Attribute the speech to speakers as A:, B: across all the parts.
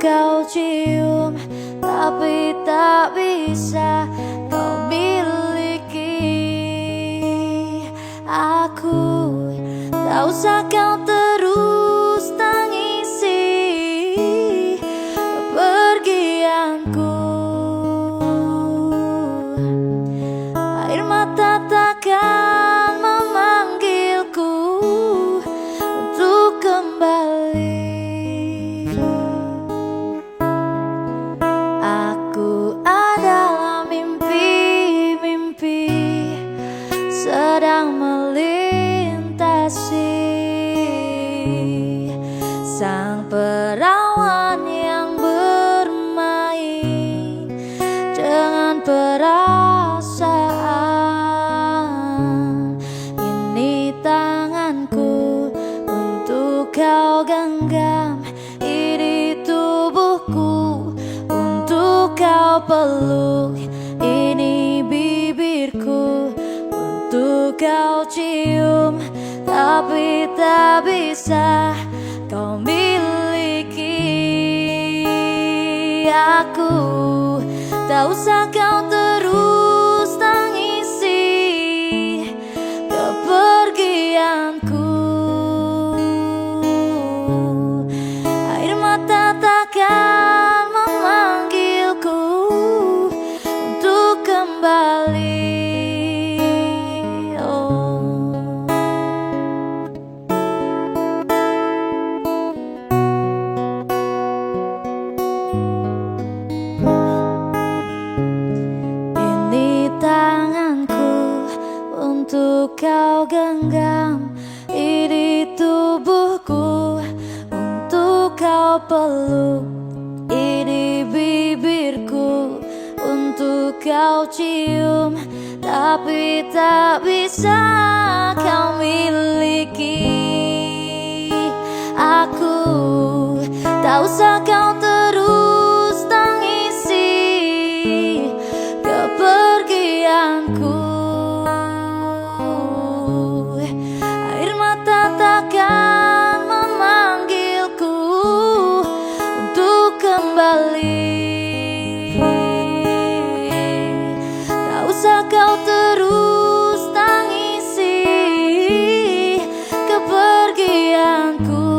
A: kau cium, tapi tak bisa kau miliki. Aku tak usah kau terus tangisi kepergianku. Air mata takkan memanggilku untuk kembali. Aku adalah mimpi-mimpi sedang melintasi sang perawan yang bermain dengan perasaan. Ini tanganku untuk kau genggam, ini tubuhku untuk kau peluk, ini bibirku untuk kau cium, tapi tak bisa kau miliki. Aku tak usah kau terus tangisi kepergianku. Air mata takkan memanggilku untuk kembali. Tanganku untuk kau genggam, ini tubuhku untuk kau peluk, ini bibirku untuk kau cium, tapi tak bisa kau miliki. Aku tak usah kau terus tangisi kepergianku. Air mata takkan memanggilku untuk kembali. Tak usah kau terus tangisi kepergianku.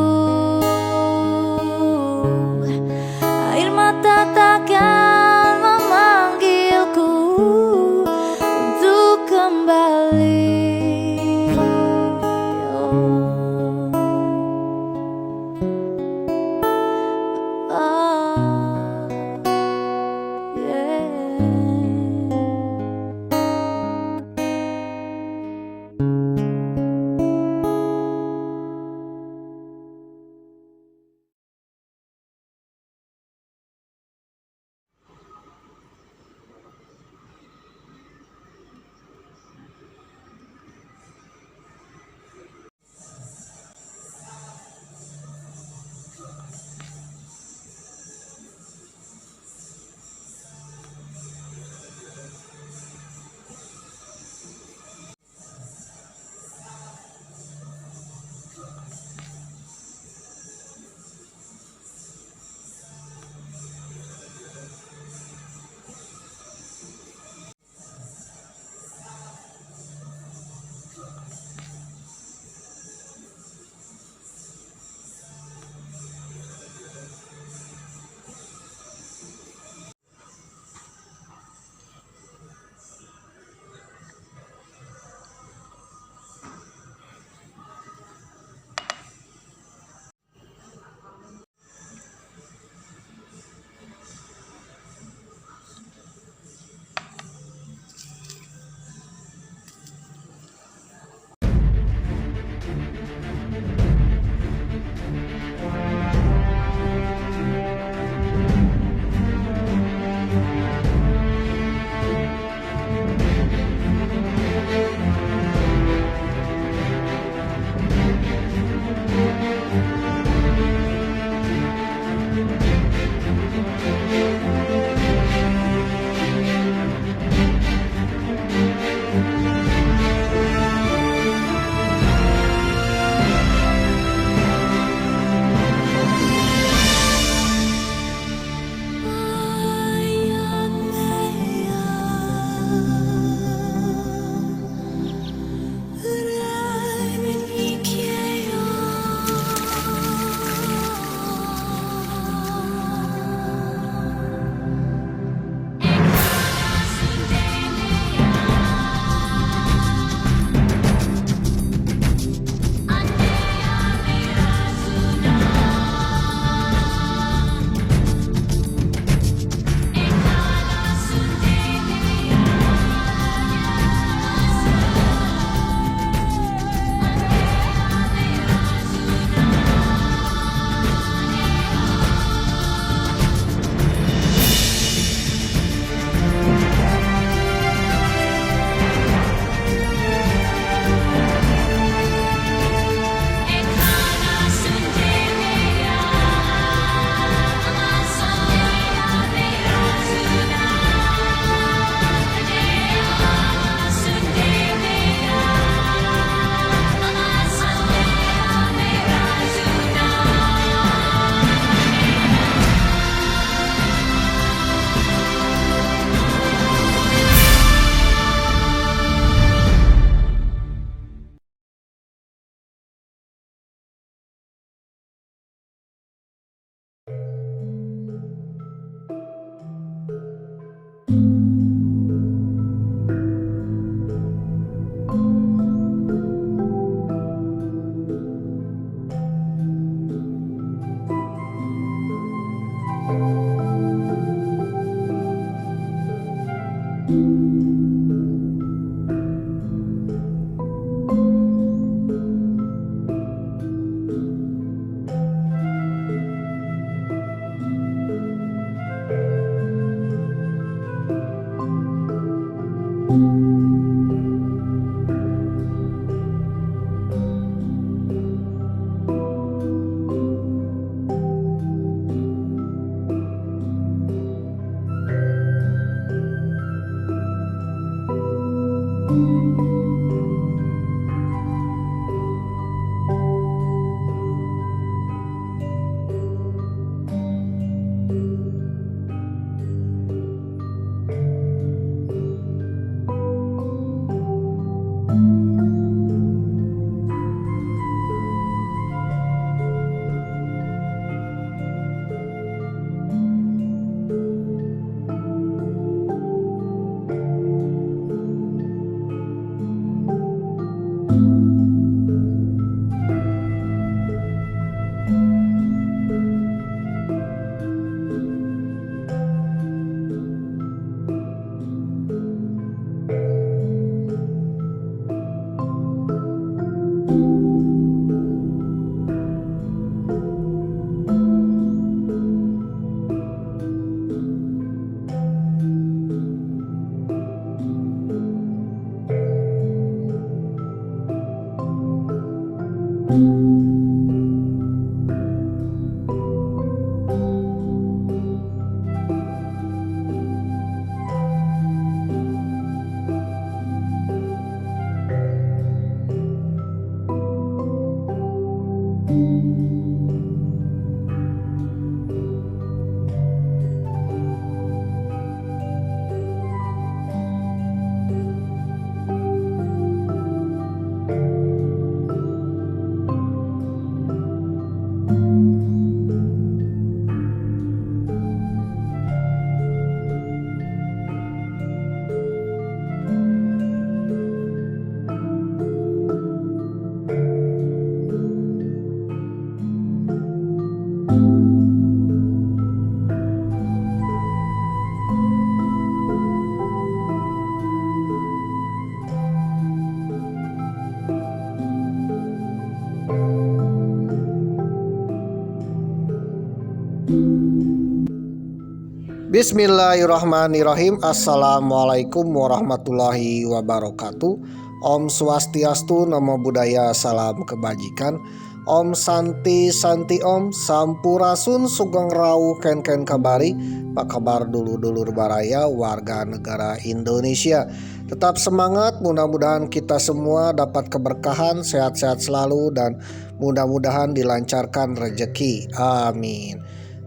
B: Bismillahirrahmanirrahim. Assalamualaikum warahmatullahi wabarakatuh. Om Swastiastu, Namo Buddhaya, salam kebajikan. Om Santi Santi Om, Sampurasun Sugeng Rawu Ken Kabari. Apa kabar dulur-dulur baraya warga negara Indonesia? Tetap semangat, mudah-mudahan kita semua dapat keberkahan, sehat-sehat selalu, dan mudah-mudahan dilancarkan rezeki. Amin.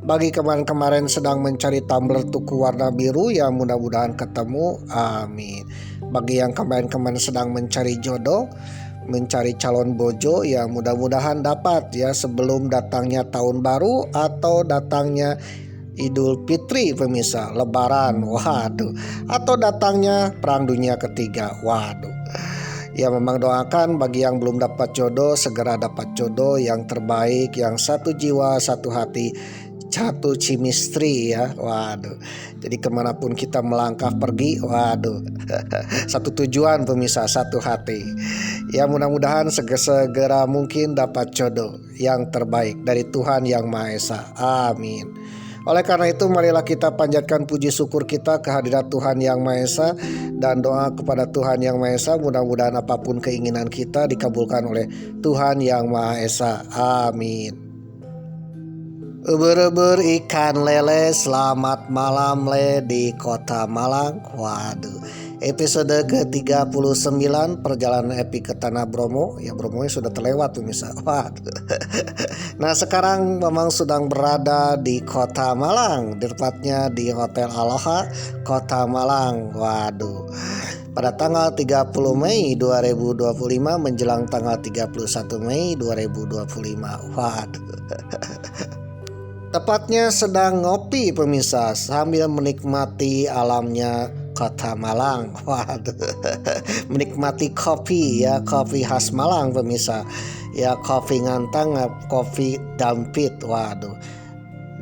B: Bagi kemarin sedang mencari tumbler tuku warna biru, ya mudah-mudahan ketemu. Amin. Bagi yang kemarin sedang mencari jodoh, mencari calon bojo, ya mudah-mudahan dapat ya sebelum datangnya tahun baru atau datangnya Idul Fitri, pemirsa, Lebaran, waduh, atau datangnya Perang Dunia Ketiga, waduh. Ya memang doakan bagi yang belum dapat jodoh segera dapat jodoh yang terbaik, yang satu jiwa satu hati, satu chemistry ya, waduh. Jadi kemanapun kita melangkah pergi, waduh, satu tujuan pemirsa, satu hati. Ya mudah-mudahan segera mungkin dapat jodoh yang terbaik dari Tuhan Yang Maha Esa. Amin. Oleh karena itu marilah kita panjatkan puji syukur kita kehadirat Tuhan Yang Maha Esa dan doa kepada Tuhan Yang Maha Esa, mudah-mudahan apapun keinginan kita dikabulkan oleh Tuhan Yang Maha Esa. Amin. Uber-uber ikan lele, selamat malam le di kota Malang. Waduh, episode ke-39 perjalanan epic ke Tanah Bromo. Ya Bromonya sudah terlewat tuh misal. Waduh. Nah sekarang memang sedang berada di kota Malang, tepatnya di Hotel Aloha Kota Malang. Waduh, pada tanggal 30 Mei 2025 menjelang tanggal 31 Mei 2025. Waduh. Tepatnya sedang ngopi pemirsa sambil menikmati alamnya Kota Malang. Waduh. Menikmati kopi ya, kopi khas Malang pemirsa. Ya kopi ngantang, kopi dampit. Waduh.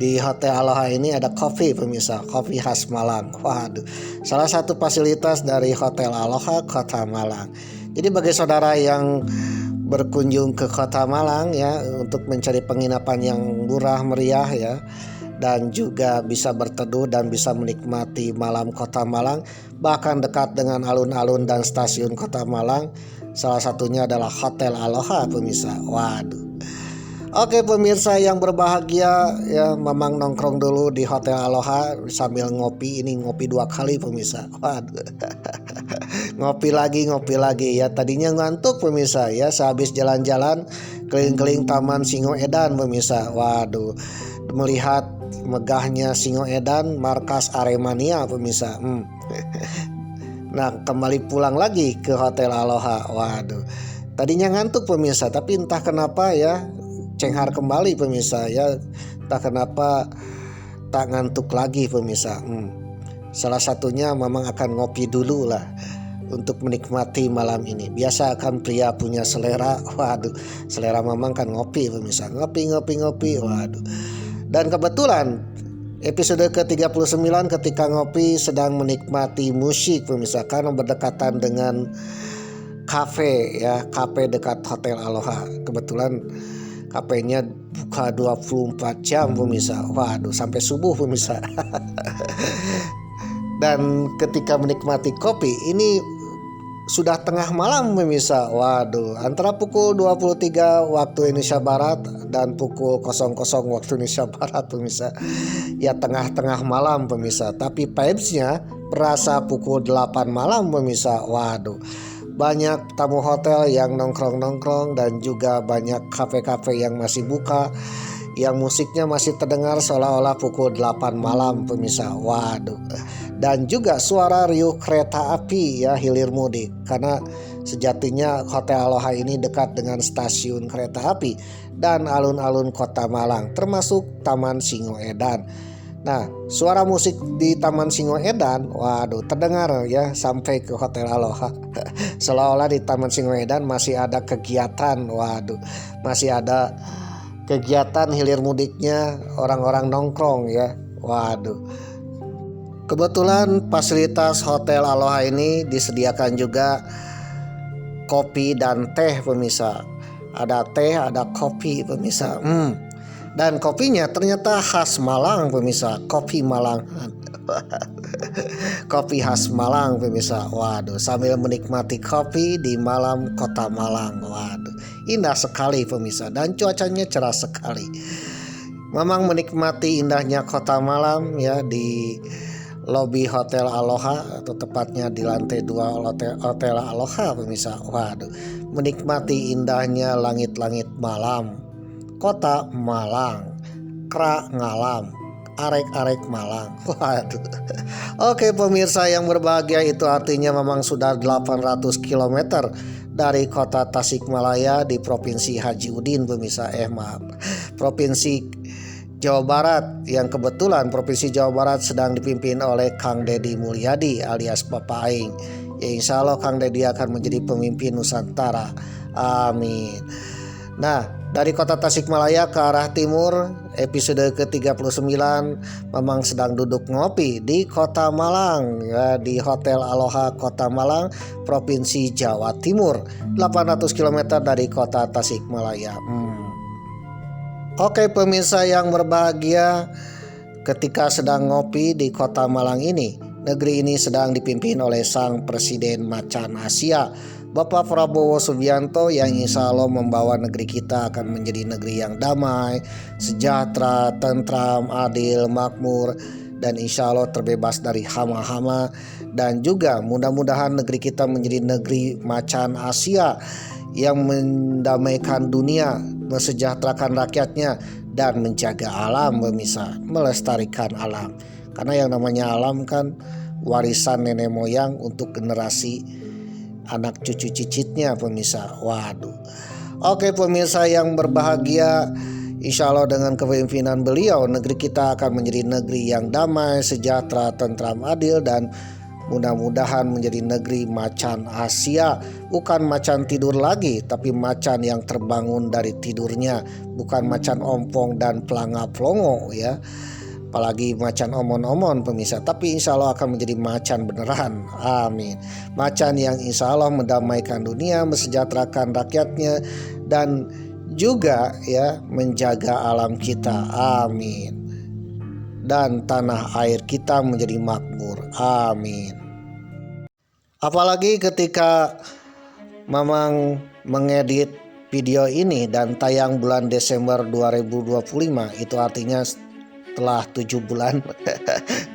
B: Di Hotel Aloha ini ada kopi pemirsa, kopi khas Malang. Waduh. Salah satu fasilitas dari Hotel Aloha Kota Malang. Jadi bagi saudara yang berkunjung ke Kota Malang ya untuk mencari penginapan yang murah meriah ya, dan juga bisa berteduh dan bisa menikmati malam Kota Malang, bahkan dekat dengan alun-alun dan stasiun Kota Malang, salah satunya adalah Hotel Aloha pemirsa. Waduh. Oke pemirsa yang berbahagia ya, memang nongkrong dulu di Hotel Aloha sambil ngopi. Ini ngopi 2 kali pemirsa. Waduh. ngopi lagi ya. Tadinya ngantuk pemirsa ya, sehabis jalan-jalan keliling-keliling Taman Singoedan pemirsa. Waduh, melihat megahnya Singoedan, markas Aremania pemirsa. Nah kembali pulang lagi ke Hotel Aloha. Waduh, tadinya ngantuk pemirsa, tapi entah kenapa ya cenghar kembali pemirsa ya, entah kenapa tak ngantuk lagi pemirsa. Salah satunya memang akan ngopi dulu lah untuk menikmati malam ini. Biasa kan pria punya selera, waduh, selera memang kan ngopi pemirsa, ngopi. Waduh. Dan kebetulan episode ke-39 ketika ngopi sedang menikmati musik pemirsa, karena berdekatan dengan kafe ya, kafe dekat Hotel Aloha. Kebetulan kafenya buka 24 jam pemirsa. Waduh, sampai subuh pemirsa. Dan ketika menikmati kopi ini sudah tengah malam pemirsa. Waduh, antara pukul 23 waktu Indonesia Barat dan pukul 00 waktu Indonesia Barat pemirsa. Ya tengah-tengah malam pemirsa, tapi vibes-nya berasa pukul 8 malam pemirsa. Waduh. Banyak tamu hotel yang nongkrong-nongkrong dan juga banyak kafe-kafe yang masih buka, yang musiknya masih terdengar seolah-olah pukul 8 malam pemirsa. Waduh. Dan juga suara riuh kereta api ya, hilir mudik, karena sejatinya Hotel Aloha ini dekat dengan stasiun kereta api dan alun-alun Kota Malang, termasuk Taman Singoedan. Nah, suara musik di Taman Singoedan, waduh, terdengar ya sampai ke Hotel Aloha. Seolah-olah di Taman Singoedan masih ada kegiatan, waduh, masih ada kegiatan hilir mudiknya orang-orang nongkrong ya, waduh. Kebetulan fasilitas Hotel Aloha ini disediakan juga kopi dan teh pemirsa. Ada teh, ada kopi pemirsa. Dan kopinya ternyata khas Malang pemirsa, kopi Malang. Kopi khas Malang pemirsa. Waduh, sambil menikmati kopi di malam kota Malang. Waduh, indah sekali pemirsa, dan cuacanya cerah sekali. Memang menikmati indahnya kota Malang ya di lobi Hotel Aloha, atau tepatnya di lantai 2 Hotel Aloha pemirsa. Waduh, menikmati indahnya langit-langit malam, kota Malang, kera ngalam, arek-arek Malang. Waduh. Oke pemirsa yang berbahagia, itu artinya memang sudah 800 km dari kota Tasikmalaya di Provinsi Haji Udin pemirsa. Provinsi Jawa Barat, yang kebetulan Provinsi Jawa Barat sedang dipimpin oleh Kang Deddy Mulyadi alias Bapak Aing. Ya insya Allah Kang Deddy akan menjadi pemimpin Nusantara. Amin. Nah, dari kota Tasikmalaya ke arah timur, episode ke-39 memang sedang duduk ngopi di kota Malang ya, di Hotel Aloha Kota Malang, Provinsi Jawa Timur, 800 km dari kota Tasikmalaya. Oke pemirsa yang berbahagia, ketika sedang ngopi di kota Malang ini, negeri ini sedang dipimpin oleh Sang Presiden Macan Asia, Bapak Prabowo Subianto, yang insya Allah membawa negeri kita akan menjadi negeri yang damai, sejahtera, tentram, adil, makmur, dan insya Allah terbebas dari hama-hama. Dan juga mudah-mudahan negeri kita menjadi negeri Macan Asia yang mendamaikan dunia, mensejahterakan rakyatnya, dan menjaga alam pemirsa, melestarikan alam. Karena yang namanya alam kan warisan nenek moyang untuk generasi anak cucu cicitnya pemirsa. Waduh. Oke pemirsa yang berbahagia, insya Allah dengan kepemimpinan beliau, negeri kita akan menjadi negeri yang damai, sejahtera, tentram, adil, dan mudah-mudahan menjadi negeri Macan Asia. Bukan macan tidur lagi, tapi macan yang terbangun dari tidurnya, bukan macan ompong dan pelanga-pelongo ya, apalagi macan omon-omon pemirsa, tapi insya Allah akan menjadi macan beneran. Amin. Macan yang insya Allah mendamaikan dunia, mensejahterakan rakyatnya, dan juga ya menjaga alam kita. Amin. Dan tanah air kita menjadi makmur. Amin. Apalagi ketika Mamang mengedit video ini dan tayang bulan Desember 2025, itu artinya setelah 7 bulan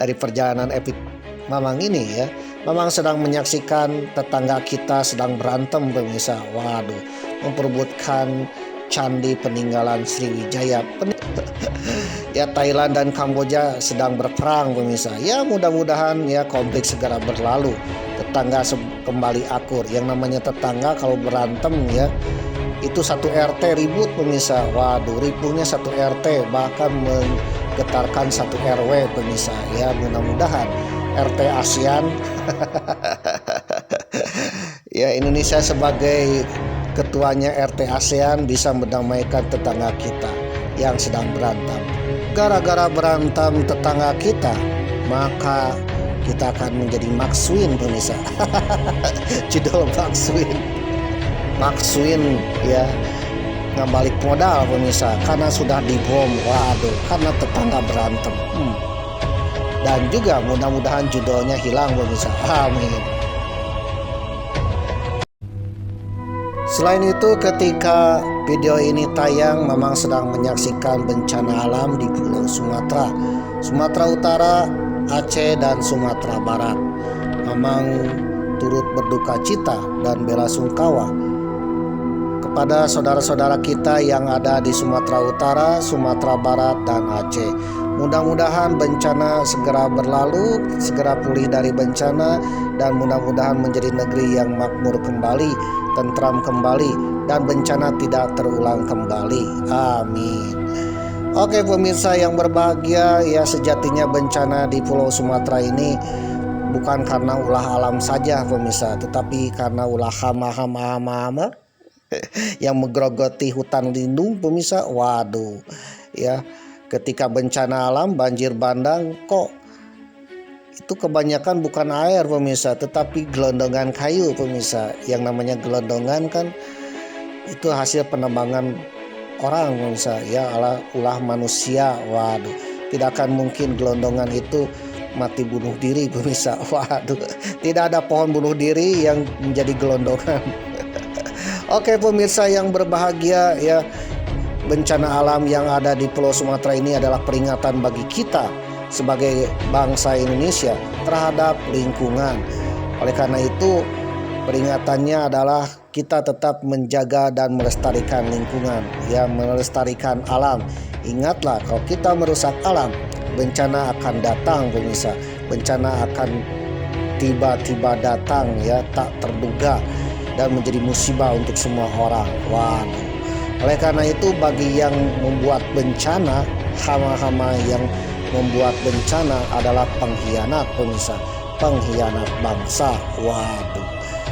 B: dari perjalanan epik Mamang ini ya, Mamang sedang menyaksikan tetangga kita sedang berantem pemirsa. Waduh, memperebutkan candi peninggalan Sriwijaya. Ya, Thailand dan Kamboja sedang berperang pemirsa. Ya mudah-mudahan ya konflik segera berlalu, tetangga kembali akur. Yang namanya tetangga kalau berantem ya, itu satu RT ribut pemirsa. Waduh, ribuhnya satu RT, bahkan menggetarkan satu RW pemirsa. Ya mudah-mudahan RT ASEAN ya, Indonesia sebagai ketuanya RT ASEAN bisa mendamaikan tetangga kita yang sedang berantem. Gara-gara berantem tetangga kita, maka kita akan menjadi Makswin pemirsa. Judul Makswin ya, ngambalik modal pemirsa, karena sudah dibom. Waduh, karena tetangga berantem. Dan juga mudah-mudahan judulnya hilang pemirsa. Amin. Selain itu, ketika video ini tayang, Mamang sedang menyaksikan bencana alam di Pulau Sumatera, Sumatera Utara, Aceh, dan Sumatera Barat. Mamang turut berduka cita dan bela sungkawa kepada saudara-saudara kita yang ada di Sumatera Utara, Sumatera Barat, dan Aceh. Mudah-mudahan bencana segera berlalu, segera pulih dari bencana, dan mudah-mudahan menjadi negeri yang makmur kembali, tentram kembali, dan bencana tidak terulang kembali. Amin. Oke pemirsa yang berbahagia, ya sejatinya bencana di Pulau Sumatera ini bukan karena ulah alam saja pemirsa, tetapi karena ulah hama yang menggerogoti hutan lindung pemirsa. Waduh ya, ketika bencana alam banjir bandang, kok itu kebanyakan bukan air pemirsa, tetapi gelondongan kayu pemirsa. Yang namanya gelondongan kan itu hasil penebangan orang pemirsa, ya ulah manusia. Waduh, tidak akan mungkin gelondongan itu mati bunuh diri pemirsa. Waduh, tidak ada pohon bunuh diri yang menjadi gelondongan. Oke pemirsa yang berbahagia, ya, bencana alam yang ada di Pulau Sumatera ini adalah peringatan bagi kita sebagai bangsa Indonesia terhadap lingkungan. Oleh karena itu, peringatannya adalah kita tetap menjaga dan melestarikan lingkungan, ya, melestarikan alam. Ingatlah, kalau kita merusak alam, bencana akan datang pemirsa. Bencana akan tiba-tiba datang, ya, tak terduga, dan menjadi musibah untuk semua orang. Waduh. Oleh karena itu, bagi yang membuat bencana, hama-hama yang membuat bencana adalah pengkhianat pemirsa, pengkhianat bangsa. Waduh,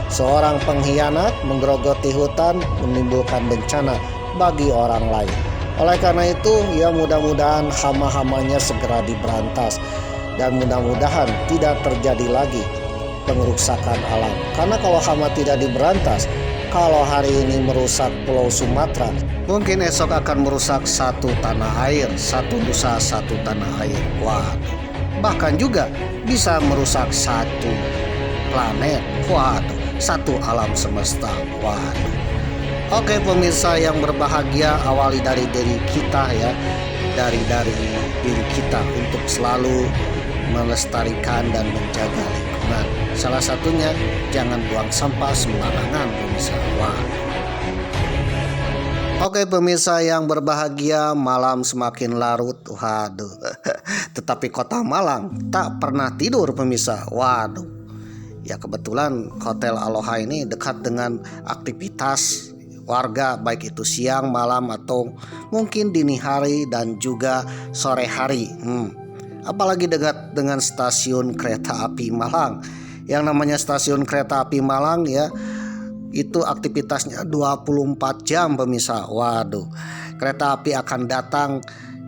B: seorang pengkhianat menggerogoti hutan, menimbulkan bencana bagi orang lain. Oleh karena itu, ya, mudah-mudahan hama-hamanya segera diberantas dan mudah-mudahan tidak terjadi lagi pengerusakan alam. Karena kalau hama tidak diberantas, kalau hari ini merusak Pulau Sumatera, mungkin esok akan merusak satu tanah air, satu nusa satu tanah air. Waduh, bahkan juga bisa merusak satu planet. Waduh, satu alam semesta. Waduh. Oke pemirsa yang berbahagia, awali dari diri kita, ya, dari diri kita untuk selalu melestarikan dan menjaga lingkungan. Salah satunya, jangan buang sampah sembarangan pemirsa. Wah. Oke pemirsa yang berbahagia, malam semakin larut. Waduh. Tetapi kota Malang tak pernah tidur pemirsa. Waduh. Ya, kebetulan Hotel Aloha ini dekat dengan aktivitas warga, baik itu siang, malam, atau mungkin dini hari dan juga sore hari. Apalagi dekat dengan stasiun kereta api Malang. Yang namanya stasiun kereta api Malang, ya, itu aktivitasnya 24 jam pemirsa. Waduh, kereta api akan datang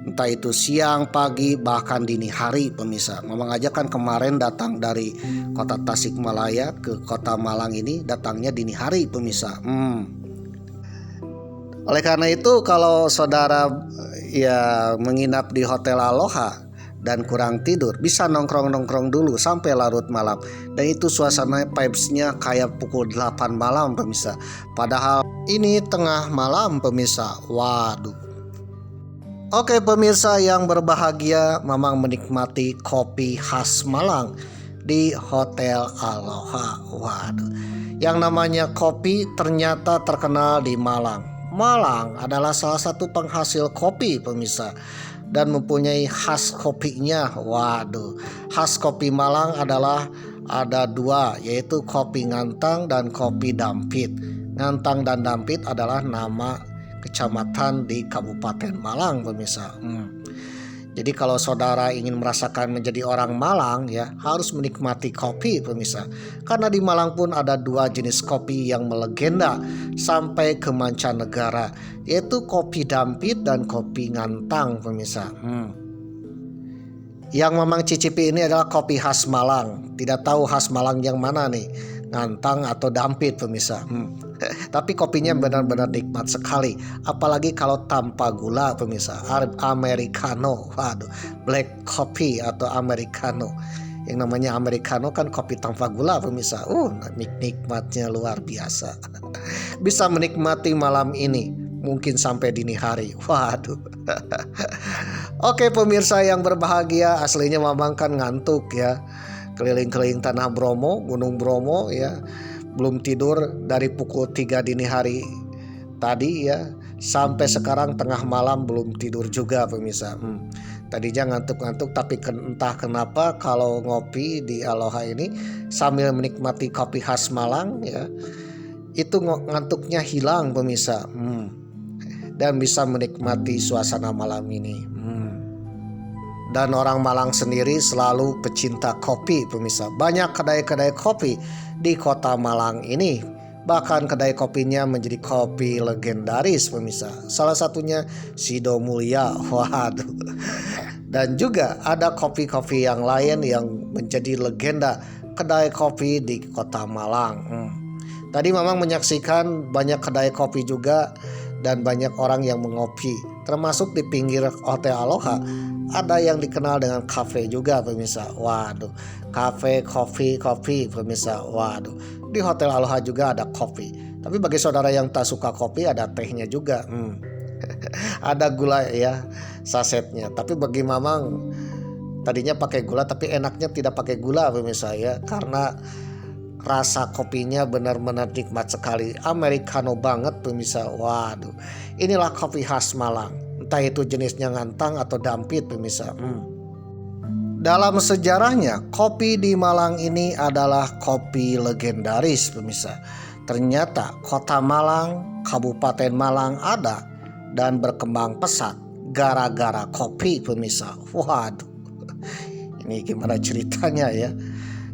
B: entah itu siang, pagi, bahkan dini hari pemirsa. Memang aja kan kemarin datang dari kota Tasikmalaya ke kota Malang ini datangnya dini hari pemirsa. Oleh karena itu, kalau saudara, ya, menginap di Hotel Aloha dan kurang tidur, bisa nongkrong-nongkrong dulu sampai larut malam. Dan itu suasana vibes-nya kayak pukul 8 malam pemirsa. Padahal ini tengah malam pemirsa. Waduh. Oke pemirsa yang berbahagia, Mamang menikmati kopi khas Malang di Hotel Aloha. Waduh. Yang namanya kopi ternyata terkenal di Malang. Malang adalah salah satu penghasil kopi pemirsa, dan mempunyai khas kopinya. Waduh, khas kopi Malang adalah ada dua, yaitu kopi Ngantang dan kopi Dampit. Ngantang dan Dampit adalah nama kecamatan di Kabupaten Malang pemirsa. Jadi kalau saudara ingin merasakan menjadi orang Malang, ya, harus menikmati kopi pemirsa. Karena di Malang pun ada dua jenis kopi yang melegenda sampai ke mancanegara, yaitu kopi Dampit dan kopi Ngantang pemirsa. Yang Mamang cicipi ini adalah kopi khas Malang. Tidak tahu khas Malang yang mana nih, Ngantang atau Dampit pemirsa. Tapi kopinya benar-benar nikmat sekali, apalagi kalau tanpa gula pemirsa. Americano, waduh, black coffee atau Americano. Yang namanya Americano kan kopi tanpa gula pemirsa. Nikmatnya luar biasa. Bisa menikmati malam ini, mungkin sampai dini hari. Waduh. Oke pemirsa yang berbahagia, aslinya Mamang kan ngantuk, ya, keliling-keliling Tanah Bromo, Gunung Bromo, ya, belum tidur dari pukul 3 dini hari tadi, ya, sampai sekarang tengah malam belum tidur juga pemirsa. Tadinya ngantuk-ngantuk, tapi entah kenapa kalau ngopi di Aloha ini sambil menikmati kopi khas Malang, ya, itu ngantuknya hilang pemirsa. Dan bisa menikmati suasana malam ini. Dan orang Malang sendiri selalu pecinta kopi pemirsa. Banyak kedai-kedai kopi di kota Malang ini. Bahkan kedai kopinya menjadi kopi legendaris pemirsa. Salah satunya Sido Mulia. Waduh. Dan juga ada kopi-kopi yang lain yang menjadi legenda kedai kopi di kota Malang. Tadi Mamang menyaksikan banyak kedai kopi juga dan banyak orang yang mengopi. Termasuk di pinggir Hotel Aloha ada yang dikenal dengan kafe juga pemirsa. Waduh, kafe, kopi pemirsa. Waduh, di Hotel Aloha juga ada kopi. Tapi bagi saudara yang tak suka kopi ada tehnya juga. Ada gula ya sasetnya. Tapi bagi Mamang tadinya pakai gula tapi enaknya tidak pakai gula pemirsa ya, karena rasa kopinya benar-benar nikmat sekali, americano banget pemirsa. Waduh, inilah kopi khas Malang, entah itu jenisnya ngantang atau dampit pemirsa. Dalam sejarahnya kopi di Malang ini adalah kopi legendaris pemirsa. Ternyata kota Malang, Kabupaten Malang ada dan berkembang pesat gara-gara kopi pemirsa. Waduh, ini gimana ceritanya ya?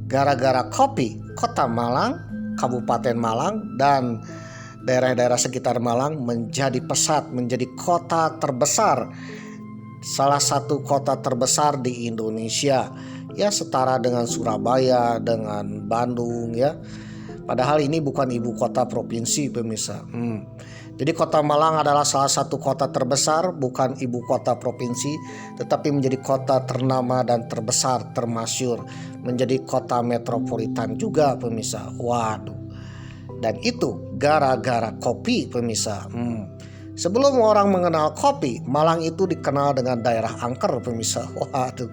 B: Gara-gara kopi, kota Malang, Kabupaten Malang, dan daerah-daerah sekitar Malang menjadi pesat, menjadi kota terbesar. Salah satu kota terbesar di Indonesia. Ya setara dengan Surabaya, dengan Bandung ya. Padahal ini bukan ibu kota provinsi pemirsa. Jadi kota Malang adalah salah satu kota terbesar, bukan ibu kota provinsi, tetapi menjadi kota ternama dan terbesar, termasyur, menjadi kota metropolitan juga pemirsa. Waduh, dan itu gara-gara kopi pemirsa. Sebelum orang mengenal kopi, Malang itu dikenal dengan daerah angker pemirsa. Waduh,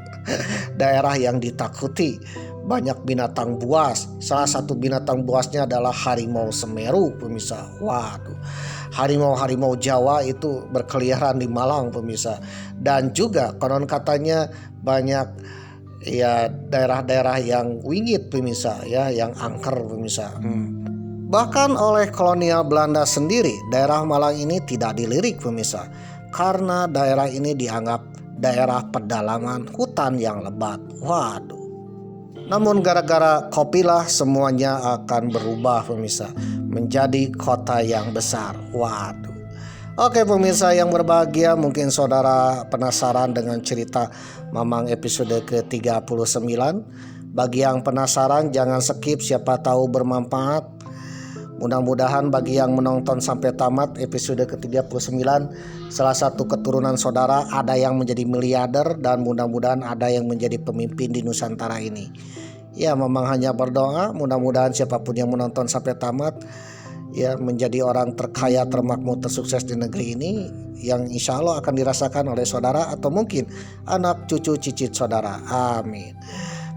B: daerah yang ditakuti, banyak binatang buas. Salah satu binatang buasnya adalah harimau Semeru pemirsa. Waduh, harimau Jawa itu berkeliaran di Malang pemirsa. Dan juga konon katanya banyak ya daerah-daerah yang wingit pemirsa ya, yang angker pemirsa. Bahkan oleh kolonial Belanda sendiri, daerah Malang ini tidak dilirik pemirsa, karena daerah ini dianggap daerah pedalaman hutan yang lebat. Waduh. Namun gara-gara kopilah semuanya akan berubah pemirsa, menjadi kota yang besar. Waduh. Oke pemirsa yang berbahagia, mungkin saudara penasaran dengan cerita Mamang episode ke-39. Bagi yang penasaran jangan skip, siapa tahu bermanfaat. Mudah-mudahan bagi yang menonton sampai tamat episode ke-39, salah satu keturunan saudara ada yang menjadi miliarder dan mudah-mudahan ada yang menjadi pemimpin di Nusantara ini. Ya, Mamang hanya berdoa mudah-mudahan siapapun yang menonton sampai tamat ya menjadi orang terkaya, termakmur, tersukses di negeri ini, yang insya Allah akan dirasakan oleh saudara atau mungkin anak cucu cicit saudara. Amin.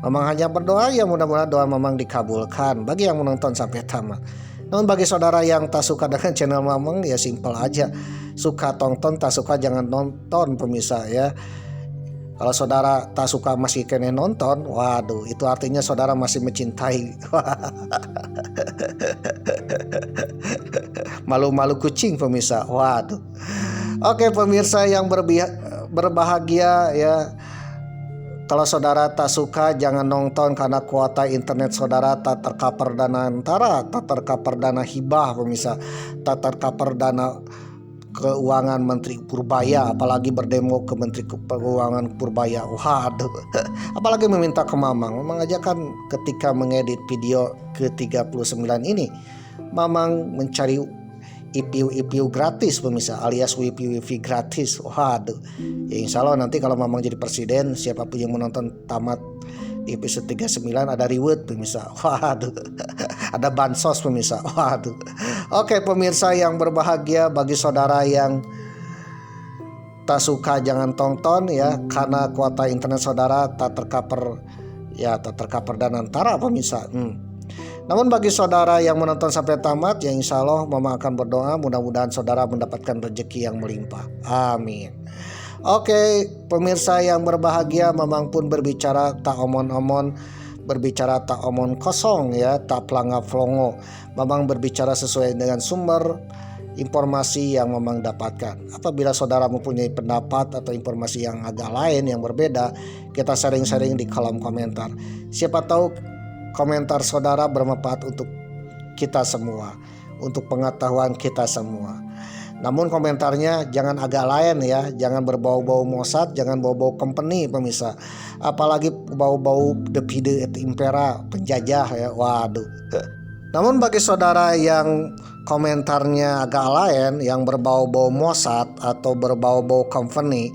B: Mamang hanya berdoa ya mudah-mudahan doa Mamang dikabulkan bagi yang menonton sampai tamat. Namun bagi saudara yang tak suka dengan channel Mamang ya simpel aja, suka tonton, tak suka jangan nonton pemirsa ya. Kalau saudara tak suka masih kena nonton, waduh itu artinya saudara masih mencintai. Malu-malu kucing pemirsa. Waduh. Oke pemirsa yang berbahagia ya. Kalau saudara tak suka jangan nonton karena kuota internet saudara tak tercover dana antara, tak tercover dana hibah pemirsa, tak tercover dana keuangan Menteri Purbaya, apalagi berdemo ke Menteri Keuangan Purbaya. Waduh, apalagi meminta ke Mamang. Mamang aja kan ketika mengedit video ke-39 ini, Mamang mencari IPU gratis pemirsa, alias wifi gratis. Waduh, ya insya Allah nanti kalau Mamang jadi presiden, siapapun yang menonton tamat di episode 39 ada reward pemirsa. Waduh, ada bansos pemirsa. Waduh. Oke pemirsa yang berbahagia, bagi saudara yang tak suka jangan tonton ya, karena kuota internet saudara tak tercover ya, tak tercover dan antara pemirsa. Namun bagi saudara yang menonton sampai tamat ya insya Allah Mama akan berdoa mudah-mudahan saudara mendapatkan rezeki yang melimpah. Amin. Oke pemirsa yang berbahagia, Mamang pun berbicara tak omon-omon, berbicara tak omong kosong ya, tak pelangap flongo. Mamang berbicara sesuai dengan sumber informasi yang Mamang dapatkan. Apabila saudara mempunyai pendapat atau informasi yang agak lain yang berbeda, kita sharing-sharing di kolom komentar. Siapa tahu komentar saudara bermanfaat untuk kita semua, untuk pengetahuan kita semua. Namun komentarnya jangan agak lain ya, jangan berbau-bau Mossad, jangan bau-bau company pemirsa, apalagi bau-bau Divide et Impera, penjajah ya. Waduh. Namun bagi saudara yang komentarnya agak lain, yang berbau-bau Mossad atau berbau-bau company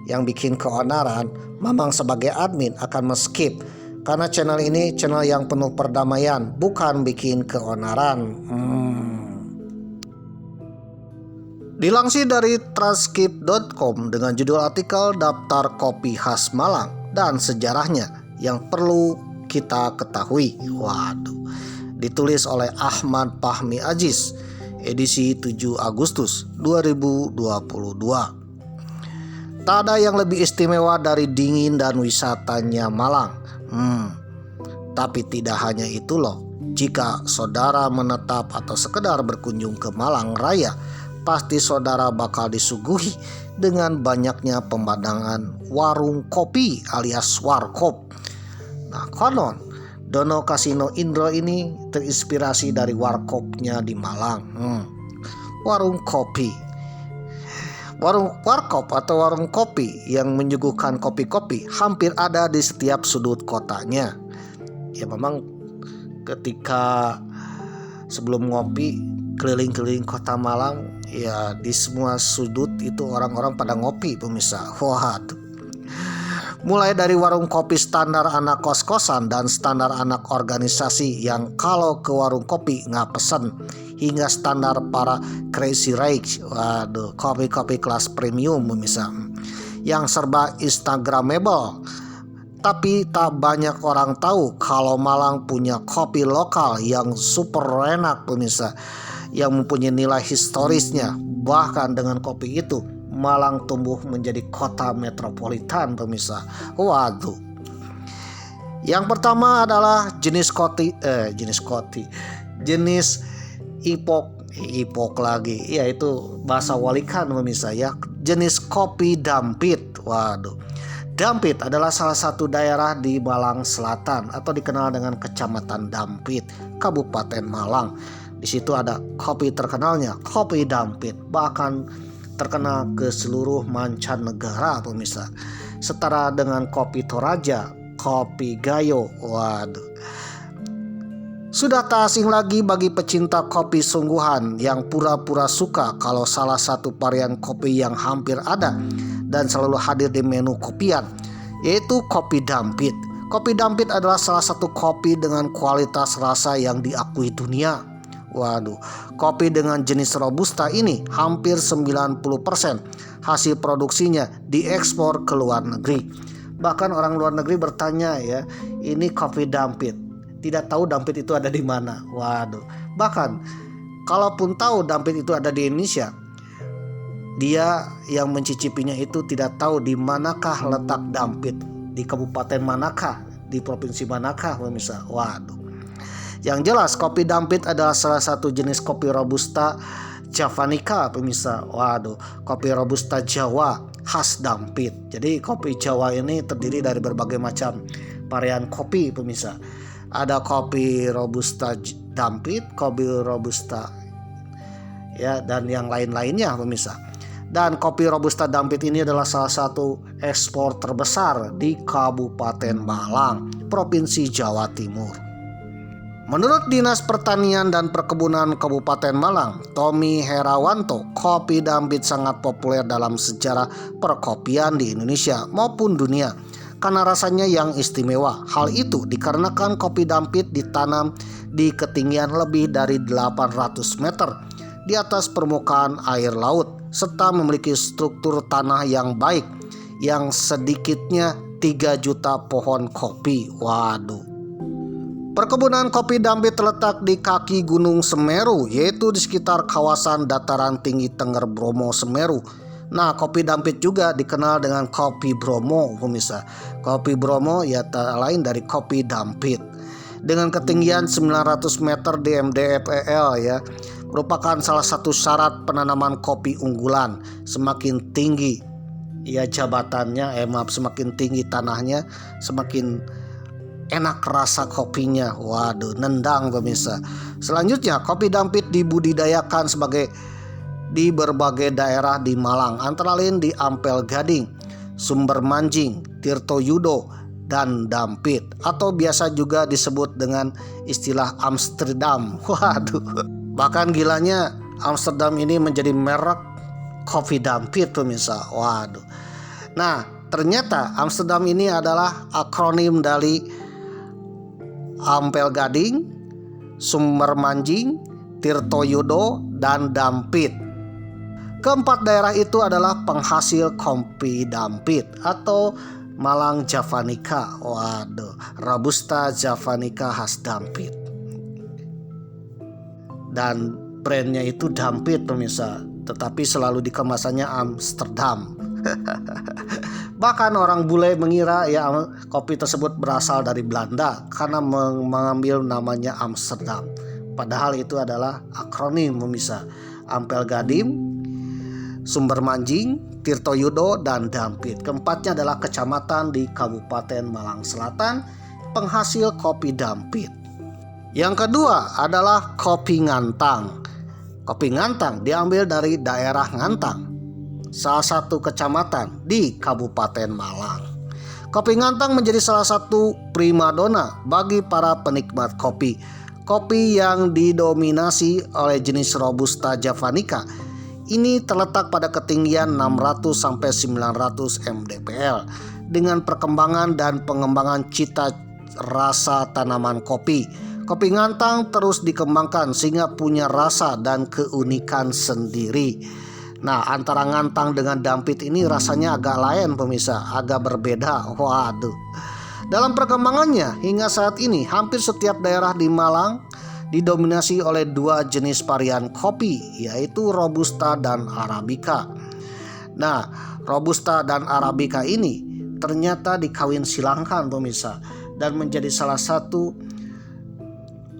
B: yang bikin keonaran, Mamang sebagai admin akan skip karena channel ini channel yang penuh perdamaian, bukan bikin keonaran. Dilansir dari transkrip.com dengan judul artikel Daftar Kopi Khas Malang dan Sejarahnya yang Perlu Kita Ketahui. Waduh. Ditulis oleh Ahmad Fahmi Aziz, edisi 7 Agustus 2022. Tak ada yang lebih istimewa dari dingin dan wisatanya Malang. Tapi tidak hanya itu loh. Jika saudara menetap atau sekedar berkunjung ke Malang Raya, pasti saudara bakal disuguhi dengan banyaknya pemandangan warung kopi alias warkop. Nah, konon Dono Kasino Indro ini terinspirasi dari warkopnya di Malang. Warung kopi, warung warkop atau warung kopi yang menyuguhkan kopi-kopi hampir ada di setiap sudut kotanya. Ya memang ketika sebelum ngopi keliling-keliling kota Malang, ya di semua sudut itu orang-orang pada ngopi pemirsa. Waduh. Mulai dari warung kopi standar anak kos-kosan dan standar anak organisasi yang kalau ke warung kopi nggak pesen, hingga standar para crazy rich, waduh, kopi-kopi kelas premium pemirsa, yang serba instagramable. Tapi tak banyak orang tahu kalau Malang punya kopi lokal yang super enak pemirsa, yang mempunyai nilai historisnya. Bahkan dengan kopi itu Malang tumbuh menjadi kota metropolitan pemirsa. Waduh. Yang pertama adalah jenis ipok lagi, yaitu bahasa Walikan pemirsa ya, jenis kopi Dampit. Waduh. Dampit adalah salah satu daerah di Malang Selatan atau dikenal dengan Kecamatan Dampit, Kabupaten Malang. Di situ ada kopi terkenalnya, kopi Dampit, bahkan terkenal ke seluruh mancanegara pemirsa, setara dengan kopi Toraja, kopi Gayo. Waduh. Sudah tak asing lagi bagi pecinta kopi sungguhan yang pura-pura suka kalau salah satu varian kopi yang hampir ada dan selalu hadir di menu kopian, yaitu kopi Dampit. Kopi Dampit adalah salah satu kopi dengan kualitas rasa yang diakui dunia. Waduh, kopi dengan jenis Robusta ini hampir 90% hasil produksinya diekspor ke luar negeri. Bahkan orang luar negeri bertanya ya, ini kopi Dampit, tidak tahu Dampit itu ada di mana. Waduh, bahkan kalaupun tahu Dampit itu ada di Indonesia, dia yang mencicipinya itu tidak tahu di manakah letak Dampit, di kabupaten manakah, di provinsi manakah pemirsa. Waduh. Yang jelas kopi Dampit adalah salah satu jenis kopi Robusta Javanica pemirsa. Waduh, kopi Robusta Jawa khas Dampit. Jadi kopi Jawa ini terdiri dari berbagai macam varian kopi pemirsa. Ada kopi Robusta Dampit, kopi Robusta ya, dan yang lain-lainnya pemirsa. Dan kopi Robusta Dampit ini adalah salah satu ekspor terbesar di Kabupaten Malang, Provinsi Jawa Timur. Menurut Dinas Pertanian dan Perkebunan Kabupaten Malang, Tommy Herawanto, kopi Dampit sangat populer dalam sejarah perkopian di Indonesia maupun dunia karena rasanya yang istimewa. Hal itu dikarenakan kopi Dampit ditanam di ketinggian lebih dari 800 meter di atas permukaan air laut, serta memiliki struktur tanah yang baik, yang sedikitnya 3 juta pohon kopi. Waduh. Perkebunan kopi Dampit terletak di kaki Gunung Semeru, yaitu di sekitar kawasan dataran tinggi Tengger Bromo Semeru. Nah, kopi Dampit juga dikenal dengan kopi Bromo pemirsa. Kopi Bromo ya tak lain dari kopi Dampit. Dengan ketinggian 900 meter di MDFEL ya, merupakan salah satu syarat penanaman kopi unggulan. Semakin tinggi ya jabatannya, semakin tinggi tanahnya, semakin enak rasa kopinya. Waduh, nendang pemirsa. Selanjutnya, kopi Dampit dibudidayakan di berbagai daerah di Malang, antara lain di Ampel Gading, Sumber Manjing, Tirto Yudo, dan Dampit, atau biasa juga disebut dengan istilah Amsterdam. Waduh, bahkan gilanya Amsterdam ini menjadi merek kopi Dampit pemirsa. Waduh. Nah, ternyata Amsterdam ini adalah akronim dari Ampel Gading, Sumber Manjing, Tirtoyudo, dan Dampit. Keempat daerah itu adalah penghasil kopi Dampit atau Malang Javanica. Waduh, Robusta Javanica khas Dampit. Dan brandnya itu Dampit pemirsa, tetapi selalu dikemasannya Amsterdam. Bahkan orang bule mengira ya kopi tersebut berasal dari Belanda karena mengambil namanya Amsterdam. Padahal itu adalah akronim pemirsa. Ampel Gading, Sumber Manjing, Tirtoyudo, dan Dampit. Keempatnya adalah kecamatan di Kabupaten Malang Selatan penghasil kopi Dampit. Yang kedua adalah kopi Ngantang. Kopi Ngantang diambil dari daerah Ngantang, salah satu kecamatan di Kabupaten Malang. Kopi Ngantang menjadi salah satu primadona bagi para penikmat kopi. Kopi yang didominasi oleh jenis Robusta Javanica ini terletak pada ketinggian 600 sampai 900 mdpl dengan perkembangan dan pengembangan cita rasa tanaman kopi. Kopi Ngantang terus dikembangkan sehingga punya rasa dan keunikan sendiri. Nah, antara Ngantang dengan Dampit ini rasanya agak lain pemirsa, agak berbeda. Waduh. Dalam perkembangannya hingga saat ini hampir setiap daerah di Malang didominasi oleh dua jenis varian kopi, yaitu Robusta dan Arabica. Nah, Robusta dan Arabica ini ternyata dikawin silangkan pemirsa dan menjadi salah satu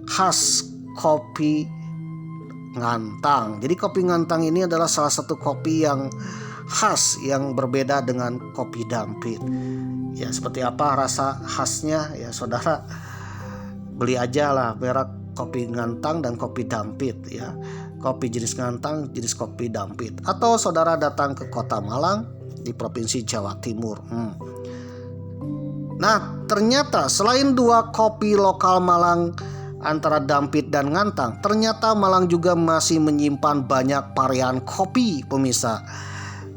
B: khas kopi Ngantang. Jadi kopi Ngantang ini adalah salah satu kopi yang khas yang berbeda dengan kopi Dampit. Ya, seperti apa rasa khasnya ya saudara beli aja lah merek kopi Ngantang dan kopi Dampit ya. Kopi jenis Ngantang, jenis kopi Dampit. Atau saudara datang ke Kota Malang di Provinsi Jawa Timur. Nah, ternyata selain dua kopi lokal Malang antara Dampit dan Ngantang, ternyata Malang juga masih menyimpan banyak varian kopi pemirsa.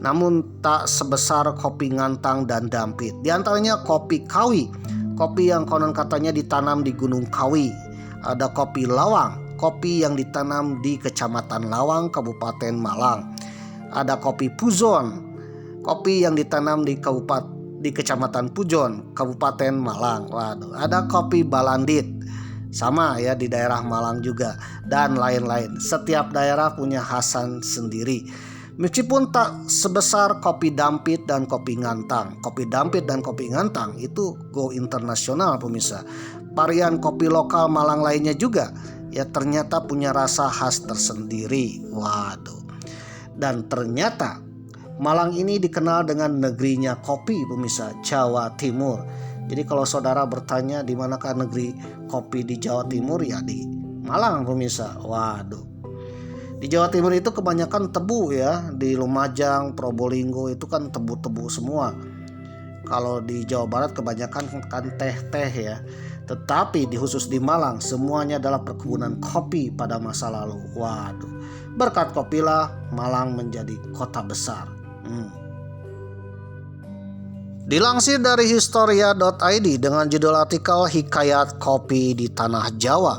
B: Namun tak sebesar kopi Ngantang dan Dampit. Di antaranya kopi Kawi, kopi yang konon katanya ditanam di Gunung Kawi. Ada kopi Lawang, kopi yang ditanam di Kecamatan Lawang, Kabupaten Malang. Ada kopi Pujon, kopi yang ditanam di Kecamatan Pujon, Kabupaten Malang. Waduh, ada kopi Balandit, sama ya di daerah Malang juga, dan lain-lain. Setiap daerah punya khasan sendiri. Meskipun tak sebesar kopi Dampit dan kopi Ngantang. Kopi Dampit dan kopi Ngantang itu go internasional pemirsa. Varian kopi lokal Malang lainnya juga ya ternyata punya rasa khas tersendiri. Waduh. Dan ternyata Malang ini dikenal dengan negerinya kopi pemirsa, Jawa Timur. Jadi kalau saudara bertanya di manakah negeri kopi di Jawa Timur, ya di Malang pemirsa. Waduh. Di Jawa Timur itu kebanyakan tebu ya. Di Lumajang, Probolinggo itu kan tebu-tebu semua. Kalau di Jawa Barat kebanyakan kan teh-teh ya. Tetapi khusus di Malang semuanya adalah perkebunan kopi pada masa lalu. Waduh. Berkat kopilah Malang menjadi kota besar. Dilansir dari historia.id dengan judul artikel Hikayat Kopi di Tanah Jawa,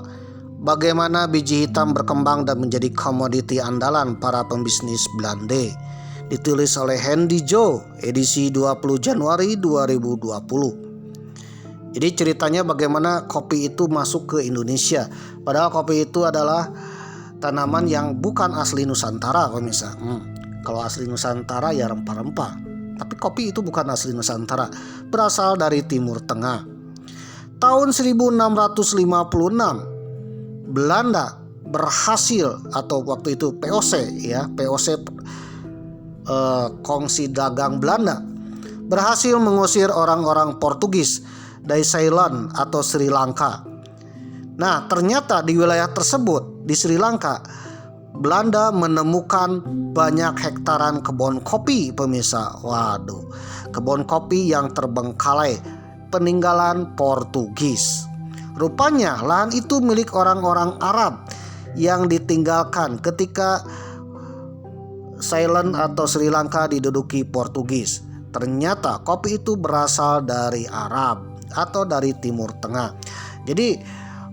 B: bagaimana biji hitam berkembang dan menjadi komoditi andalan para pembisnis Belanda, ditulis oleh Hendy Jo, edisi 20 Januari 2020. Jadi ceritanya bagaimana kopi itu masuk ke Indonesia. Padahal kopi itu adalah tanaman yang bukan asli Nusantara pemirsa. Kalau asli Nusantara ya rempah-rempah. Tapi kopi itu bukan asli Nusantara, berasal dari Timur Tengah. Tahun 1656 Belanda berhasil, atau waktu itu POC ya, POC Kongsi Dagang Belanda, berhasil mengusir orang-orang Portugis dari Ceylon atau Sri Lanka. Nah, ternyata di wilayah tersebut di Sri Lanka, Belanda menemukan banyak hektaran kebun kopi pemirsa. Waduh, kebun kopi yang terbengkalai peninggalan Portugis. Rupanya lahan itu milik orang-orang Arab yang ditinggalkan ketika Ceylon atau Sri Lanka diduduki Portugis. Ternyata kopi itu berasal dari Arab atau dari Timur Tengah. Jadi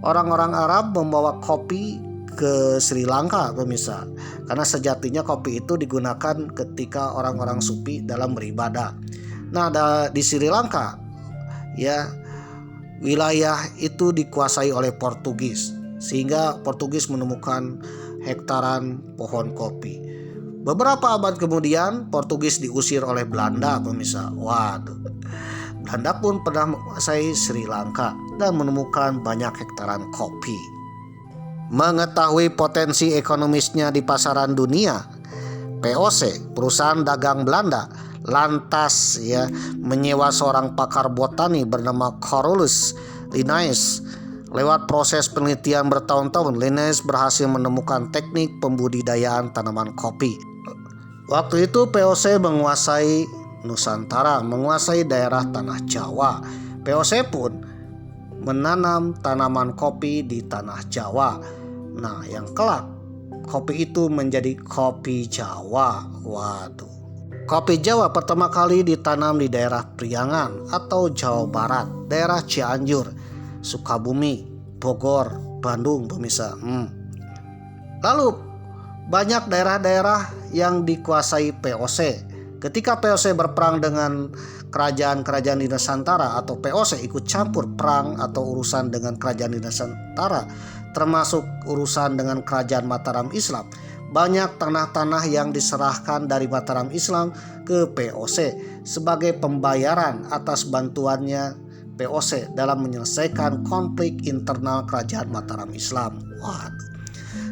B: orang-orang Arab membawa kopi ke Sri Lanka, pemirsa, karena sejatinya kopi itu digunakan ketika orang-orang sufi dalam beribadah. Nah, di Sri Lanka ya, wilayah itu dikuasai oleh Portugis, sehingga Portugis menemukan hektaran pohon kopi. Beberapa abad kemudian Portugis diusir oleh Belanda, pemirsa. Waduh, Belanda pun pernah menguasai Sri Lanka dan menemukan banyak hektaran kopi. Mengetahui potensi ekonomisnya di pasaran dunia, POC, perusahaan dagang Belanda, lantas menyewa seorang pakar botani bernama Carolus Linnaeus. Lewat proses penelitian bertahun-tahun, Linnaeus berhasil menemukan teknik pembudidayaan tanaman kopi. Waktu itu POC menguasai Nusantara, menguasai daerah tanah Jawa. POC pun menanam tanaman kopi di tanah Jawa. Nah, yang kelak kopi itu menjadi kopi Jawa. Waduh. Kopi Jawa pertama kali ditanam di daerah Priangan atau Jawa Barat, daerah Cianjur, Sukabumi, Bogor, Bandung, pemirsa. Lalu banyak daerah-daerah yang dikuasai POC. Ketika POC berperang dengan kerajaan-kerajaan di Nusantara, atau POC ikut campur perang atau urusan dengan kerajaan di Nusantara, termasuk urusan dengan kerajaan Mataram Islam, banyak tanah-tanah yang diserahkan dari Mataram Islam ke POC sebagai pembayaran atas bantuannya POC dalam menyelesaikan konflik internal kerajaan Mataram Islam. Waduh.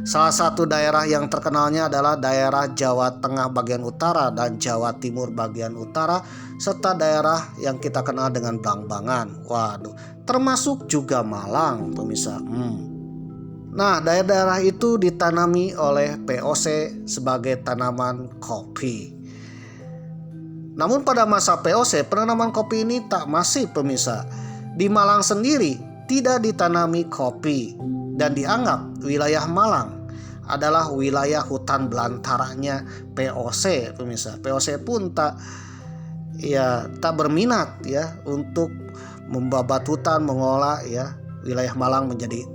B: Salah satu daerah yang terkenalnya adalah daerah Jawa Tengah bagian utara dan Jawa Timur bagian utara, serta daerah yang kita kenal dengan Blambangan. Waduh, termasuk juga Malang, pemirsa. Nah, daerah-daerah itu ditanami oleh POC sebagai tanaman kopi. Namun pada masa POC, penanaman kopi ini tak masif, pemirsa. Di Malang sendiri tidak ditanami kopi dan dianggap wilayah Malang adalah wilayah hutan belantaranya POC, pemirsa. POC pun tak berminat untuk membabat hutan, mengolah wilayah Malang menjadi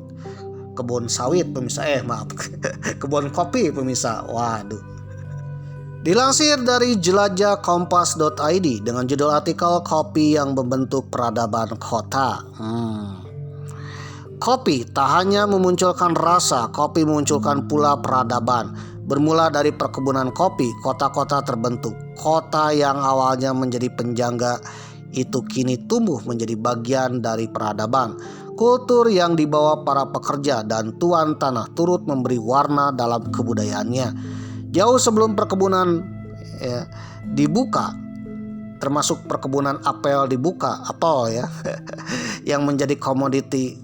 B: kebun sawit, pemirsa. Kebun kopi, pemirsa. Waduh. Dilansir dari jelajahkompas.id dengan judul artikel Kopi yang Membentuk Peradaban Kota. Kopi tak hanya memunculkan rasa, kopi memunculkan pula peradaban. Bermula dari perkebunan kopi, kota-kota terbentuk. Kota yang awalnya menjadi penjangga itu kini tumbuh menjadi bagian dari peradaban. Kultur yang dibawa para pekerja dan tuan tanah turut memberi warna dalam kebudayaannya. Jauh sebelum perkebunan dibuka, termasuk perkebunan apel dibuka, yang menjadi komoditi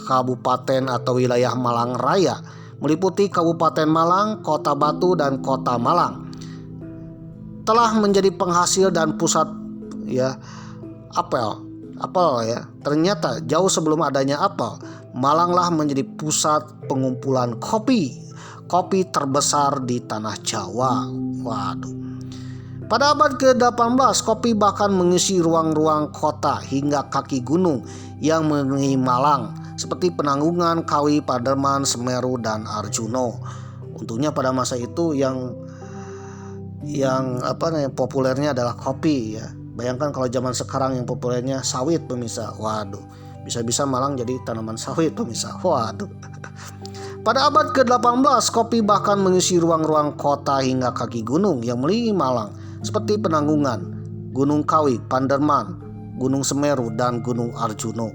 B: kabupaten atau wilayah Malang Raya, meliputi Kabupaten Malang, Kota Batu, dan Kota Malang, telah menjadi penghasil dan pusat apel. Ternyata jauh sebelum adanya apel, Malanglah menjadi pusat pengumpulan kopi terbesar di tanah Jawa. Waduh. Pada abad ke-18, kopi bahkan mengisi ruang-ruang kota hingga kaki gunung yang mengelilingi Malang, seperti Penanggungan, Kawi, Paderman, Semeru, dan Arjuno. Untungnya pada masa itu yang populernya adalah kopi. Bayangkan kalau zaman sekarang yang populernya sawit, pemirsa. Waduh, bisa-bisa Malang jadi tanaman sawit, pemirsa. Waduh. Pada abad ke-18, kopi bahkan mengisi ruang-ruang kota hingga kaki gunung yang mengelilingi Malang, seperti Penanggungan, Gunung Kawi, Paderman, Gunung Semeru, dan Gunung Arjuno.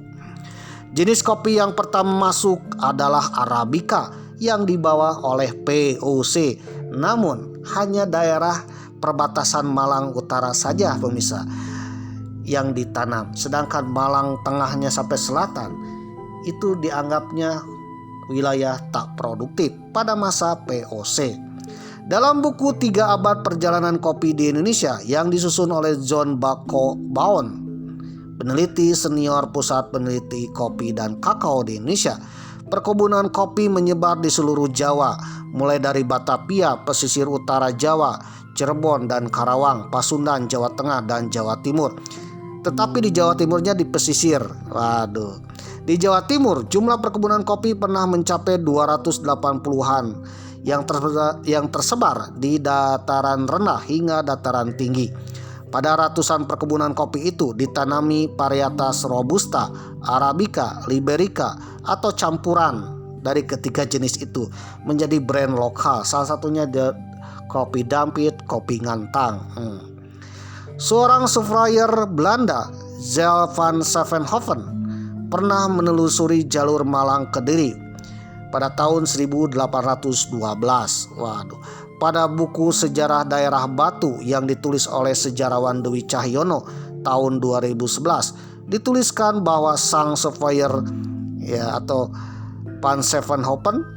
B: Jenis kopi yang pertama masuk adalah Arabica yang dibawa oleh POC. Namun hanya daerah perbatasan Malang Utara saja, pemirsa, yang ditanam. Sedangkan Malang Tengahnya sampai selatan itu dianggapnya wilayah tak produktif pada masa POC. Dalam buku 3 Abad Perjalanan Kopi di Indonesia yang disusun oleh John Bako Baon peneliti senior Pusat Peneliti Kopi dan Kakao di Indonesia. Perkebunan kopi menyebar di seluruh Jawa, mulai dari Batavia, pesisir utara Jawa, Cirebon dan Karawang, Pasundan, Jawa Tengah dan Jawa Timur. Tetapi di Jawa Timurnya di pesisir. Di Jawa Timur jumlah perkebunan kopi pernah mencapai 280-an yang tersebar di dataran rendah hingga dataran tinggi. Pada ratusan perkebunan kopi itu ditanami varietas Robusta, Arabica, Liberica atau campuran dari ketiga jenis itu menjadi brand lokal. Salah satunya kopi Dampit, kopi Ngantang. Seorang surveyor Belanda, Zel van Zevenhoven, pernah menelusuri jalur Malang Kediri pada tahun 1812. Pada buku Sejarah Daerah Batu yang ditulis oleh sejarawan Dwi Cahyono tahun 2011 dituliskan bahwa sang surveyor atau Van Zevenhoven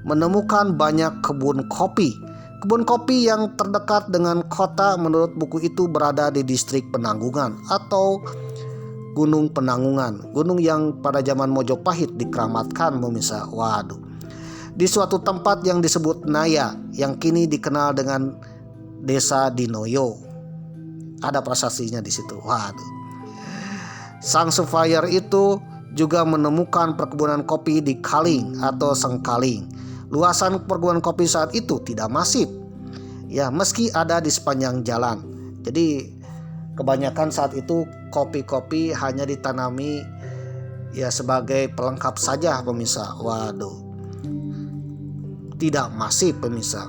B: menemukan banyak kebun kopi. Kebun kopi yang terdekat dengan kota menurut buku itu berada di distrik Penanggungan atau Gunung Penanggungan, gunung yang pada zaman Mojopahit dikeramatkan pemirsa. Di suatu tempat yang disebut Naya yang kini dikenal dengan Desa Dinoyo. Ada prasastinya di situ. Sang surveyor itu juga menemukan perkebunan kopi di Kaling atau Sengkaling. Luasan perkebunan kopi saat itu tidak masif. Meski ada di sepanjang jalan. Jadi kebanyakan saat itu kopi-kopi hanya ditanami sebagai pelengkap saja pemirsa. Tidak masif pemirsa.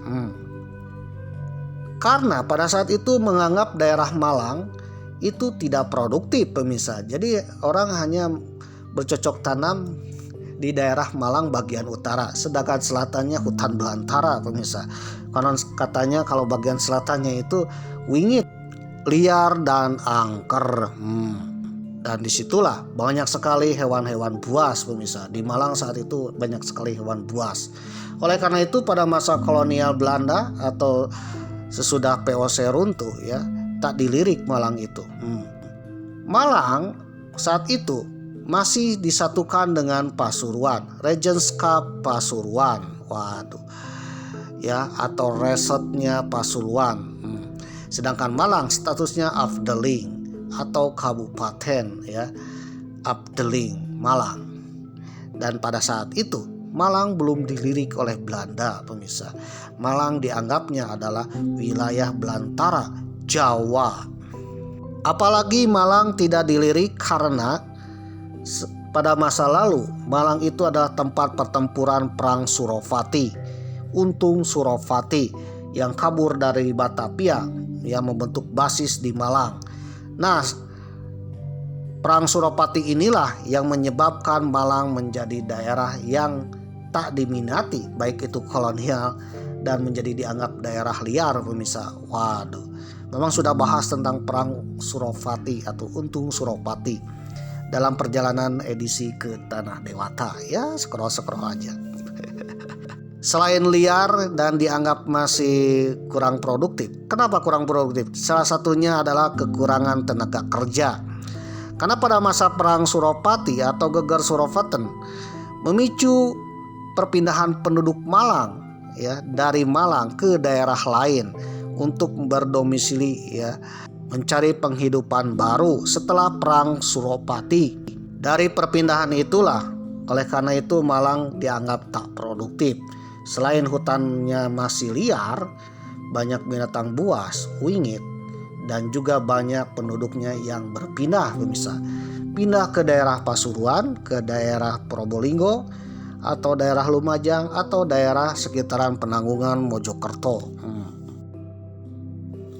B: Karena pada saat itu menganggap daerah Malang itu tidak produktif pemirsa. Jadi orang hanya bercocok tanam di daerah Malang bagian utara, sedangkan selatannya hutan belantara pemirsa. Karena katanya kalau bagian selatannya itu wingit, liar dan angker. Dan disitulah banyak sekali hewan-hewan buas pemirsa. Di Malang saat itu banyak sekali hewan buas. Oleh karena itu pada masa kolonial Belanda atau sesudah VOC runtuh tak dilirik Malang itu. Malang saat itu masih disatukan dengan Pasuruan, Regenskap Pasuruan. Atau resetnya Pasuruan. Sedangkan Malang statusnya Afdeling atau kabupaten Afdeling Malang. Dan pada saat itu Malang belum dilirik oleh Belanda pemirsa. Malang dianggapnya adalah wilayah belantara Jawa. Apalagi Malang tidak dilirik karena pada masa lalu Malang itu adalah tempat pertempuran perang Suropati. Untung Suropati yang kabur dari Batavia yang membentuk basis di Malang. Perang Suropati inilah yang menyebabkan Malang menjadi daerah yang tak diminati, baik itu kolonial dan menjadi dianggap daerah liar pemirsa. Memang sudah bahas tentang perang Suropati atau Untung Suropati dalam perjalanan edisi ke Tanah Dewata. Scroll aja. Selain liar dan dianggap masih kurang produktif. Kenapa kurang produktif? Salah satunya adalah kekurangan tenaga kerja. Karena pada masa perang Suropati atau Geger Surovaten memicu perpindahan penduduk Malang dari Malang ke daerah lain untuk berdomisili mencari penghidupan baru setelah perang Suropati. Dari perpindahan itulah oleh karena itu Malang dianggap tak produktif. Selain hutannya masih liar, banyak binatang buas, wingit, dan juga banyak penduduknya yang berpindah pemirsa. Pindah ke daerah Pasuruan, ke daerah Probolinggo, atau daerah Lumajang, atau daerah sekitaran Penanggungan Mojokerto.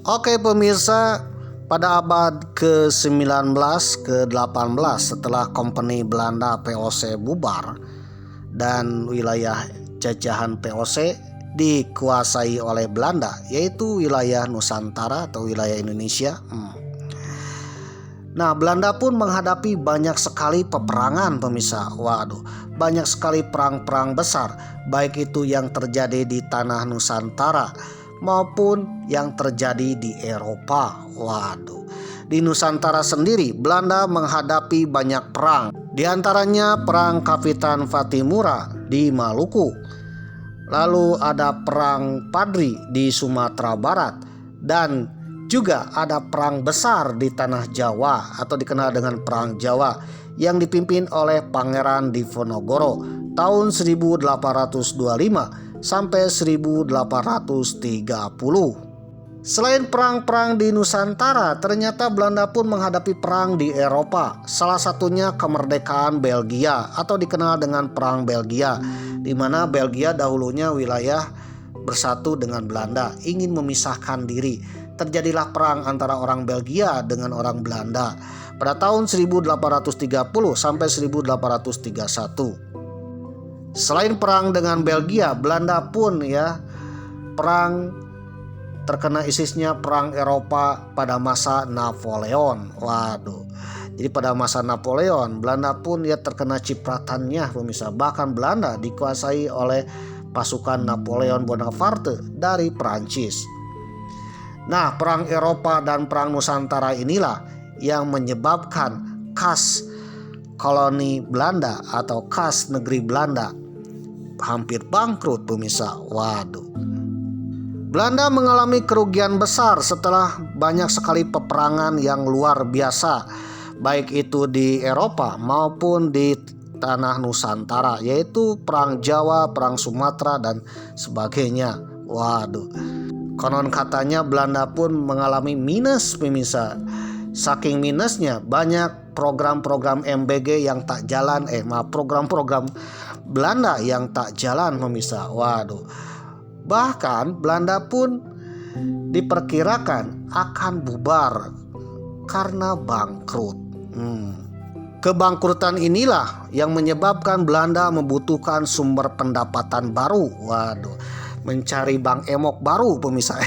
B: Oke pemirsa, pada abad ke-19 ke-18 setelah Kompeni Belanda VOC bubar dan wilayah jajahan VOC dikuasai oleh Belanda, yaitu wilayah Nusantara atau wilayah Indonesia. Belanda pun menghadapi banyak sekali peperangan pemirsa. Banyak sekali perang-perang besar, baik itu yang terjadi di tanah Nusantara maupun yang terjadi di Eropa. di Nusantara sendiri Belanda menghadapi banyak perang. Di antaranya perang Kapitan Fatimura di Maluku. Lalu ada perang Padri di Sumatera Barat dan juga ada perang besar di tanah Jawa atau dikenal dengan Perang Jawa yang dipimpin oleh Pangeran Diponegoro tahun 1825 sampai 1830. Selain perang-perang di Nusantara, ternyata Belanda pun menghadapi perang di Eropa. Salah satunya kemerdekaan Belgia atau dikenal dengan Perang Belgia, di mana Belgia dahulunya wilayah bersatu dengan Belanda, ingin memisahkan diri. Terjadilah perang antara orang Belgia dengan orang Belanda pada tahun 1830 sampai 1831. Selain perang dengan Belgia, Belanda pun perang terkena isisnya perang Eropa pada masa Napoleon. Jadi pada masa Napoleon Belanda pun terkena cipratannya pemirsa. Bahkan Belanda dikuasai oleh pasukan Napoleon Bonaparte dari Prancis. Nah, perang Eropa dan perang Nusantara inilah yang menyebabkan kas koloni Belanda atau kas negeri Belanda hampir bangkrut pemirsa. Belanda mengalami kerugian besar setelah banyak sekali peperangan yang luar biasa, baik itu di Eropa maupun di tanah Nusantara, yaitu Perang Jawa, Perang Sumatera, dan sebagainya. Konon katanya Belanda pun mengalami minus pemirsa. Saking minusnya banyak program-program MBG yang tak jalan, program-program Belanda yang tak jalan pemirsa. Bahkan Belanda pun diperkirakan akan bubar karena bangkrut. Kebangkrutan inilah yang menyebabkan Belanda membutuhkan sumber pendapatan baru. Mencari bank emok baru pemirsa.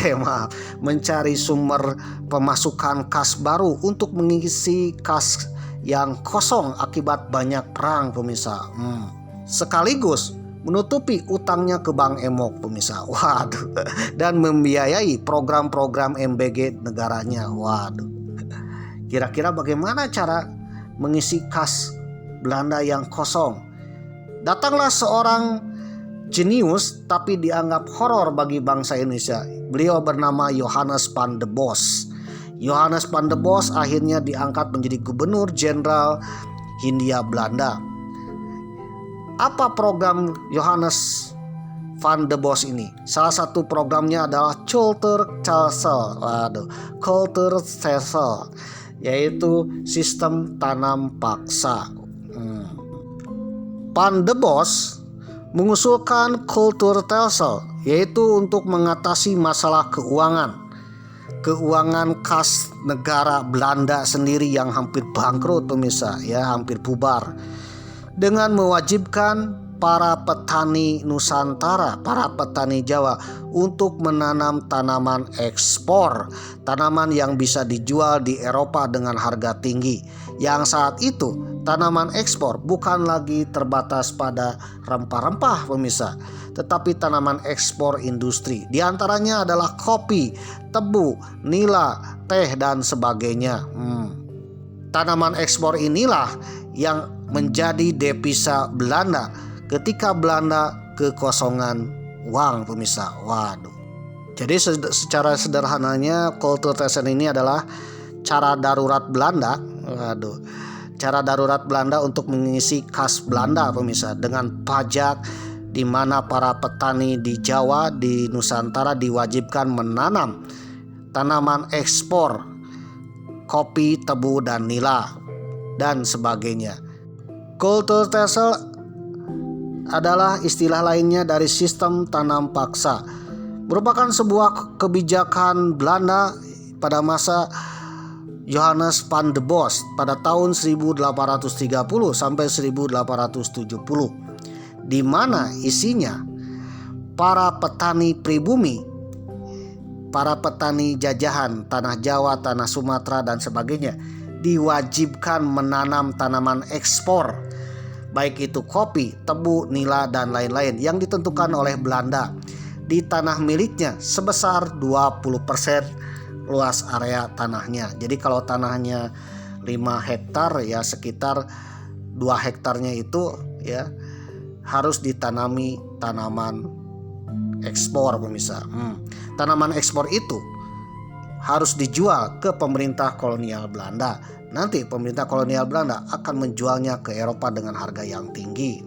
B: Mencari sumber pemasukan kas baru untuk mengisi kas yang kosong akibat banyak perang pemirsa. Sekaligus menutupi utangnya ke bank emok pemirsa. Dan membiayai program-program MBG negaranya. Kira-kira bagaimana cara mengisi kas Belanda yang kosong? Datanglah seorang jenius tapi dianggap horor bagi bangsa Indonesia. Beliau bernama Johannes van der Bos. Johannes van der Bos akhirnya diangkat menjadi Gubernur Jenderal Hindia Belanda. Apa program Johannes van der Bos ini? Salah satu programnya adalah Kulturstelsel, yaitu sistem tanam paksa. Van der Bos mengusulkan Kulturstelsel, yaitu untuk mengatasi masalah keuangan kas negara Belanda sendiri yang hampir bangkrut pemirsa, hampir bubar, dengan mewajibkan para petani Nusantara, para petani Jawa untuk menanam tanaman ekspor, tanaman yang bisa dijual di Eropa dengan harga tinggi. Yang saat itu tanaman ekspor bukan lagi terbatas pada rempah-rempah pemirsa, tetapi tanaman ekspor industri. Di antaranya adalah kopi, tebu, nila, teh, dan sebagainya. Tanaman ekspor inilah yang menjadi devisa Belanda ketika Belanda kekosongan uang pemirsa. Jadi secara sederhananya Kulturstelsel ini adalah cara darurat Belanda. Cara darurat Belanda untuk mengisi kas Belanda pemirsa, dengan pajak, di mana para petani di Jawa, di Nusantara diwajibkan menanam tanaman ekspor, kopi, tebu, dan nila, dan sebagainya. Kulturstelsel adalah istilah lainnya dari sistem tanam paksa, merupakan sebuah kebijakan Belanda pada masa Johannes van der Bos pada tahun 1830 sampai 1870, di mana isinya para petani pribumi, para petani jajahan tanah Jawa, tanah Sumatera, dan sebagainya diwajibkan menanam tanaman ekspor, baik itu kopi, tebu, nila, dan lain-lain yang ditentukan oleh Belanda di tanah miliknya sebesar 20% luas area tanahnya. Jadi kalau tanahnya 5 hektar ya sekitar 2 hektarnya itu ya harus ditanami tanaman ekspor pemirsa. Tanaman ekspor itu harus dijual ke pemerintah kolonial Belanda. Nanti pemerintah kolonial Belanda akan menjualnya ke Eropa dengan harga yang tinggi.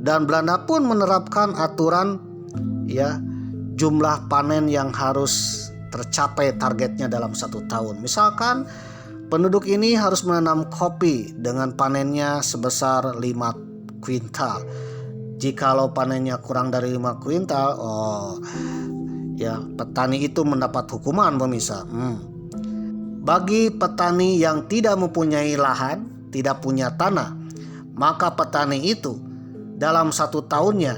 B: Dan Belanda pun menerapkan aturan ya jumlah panen yang harus tercapai targetnya dalam 1 tahun. Misalkan penduduk ini harus menanam kopi dengan panennya sebesar 5 kuintal. Jikalau panennya kurang dari 5 kuintal, ya petani itu mendapat hukuman pemirsa. Bagi petani yang tidak mempunyai lahan, tidak punya tanah, maka petani itu dalam 1 tahunnya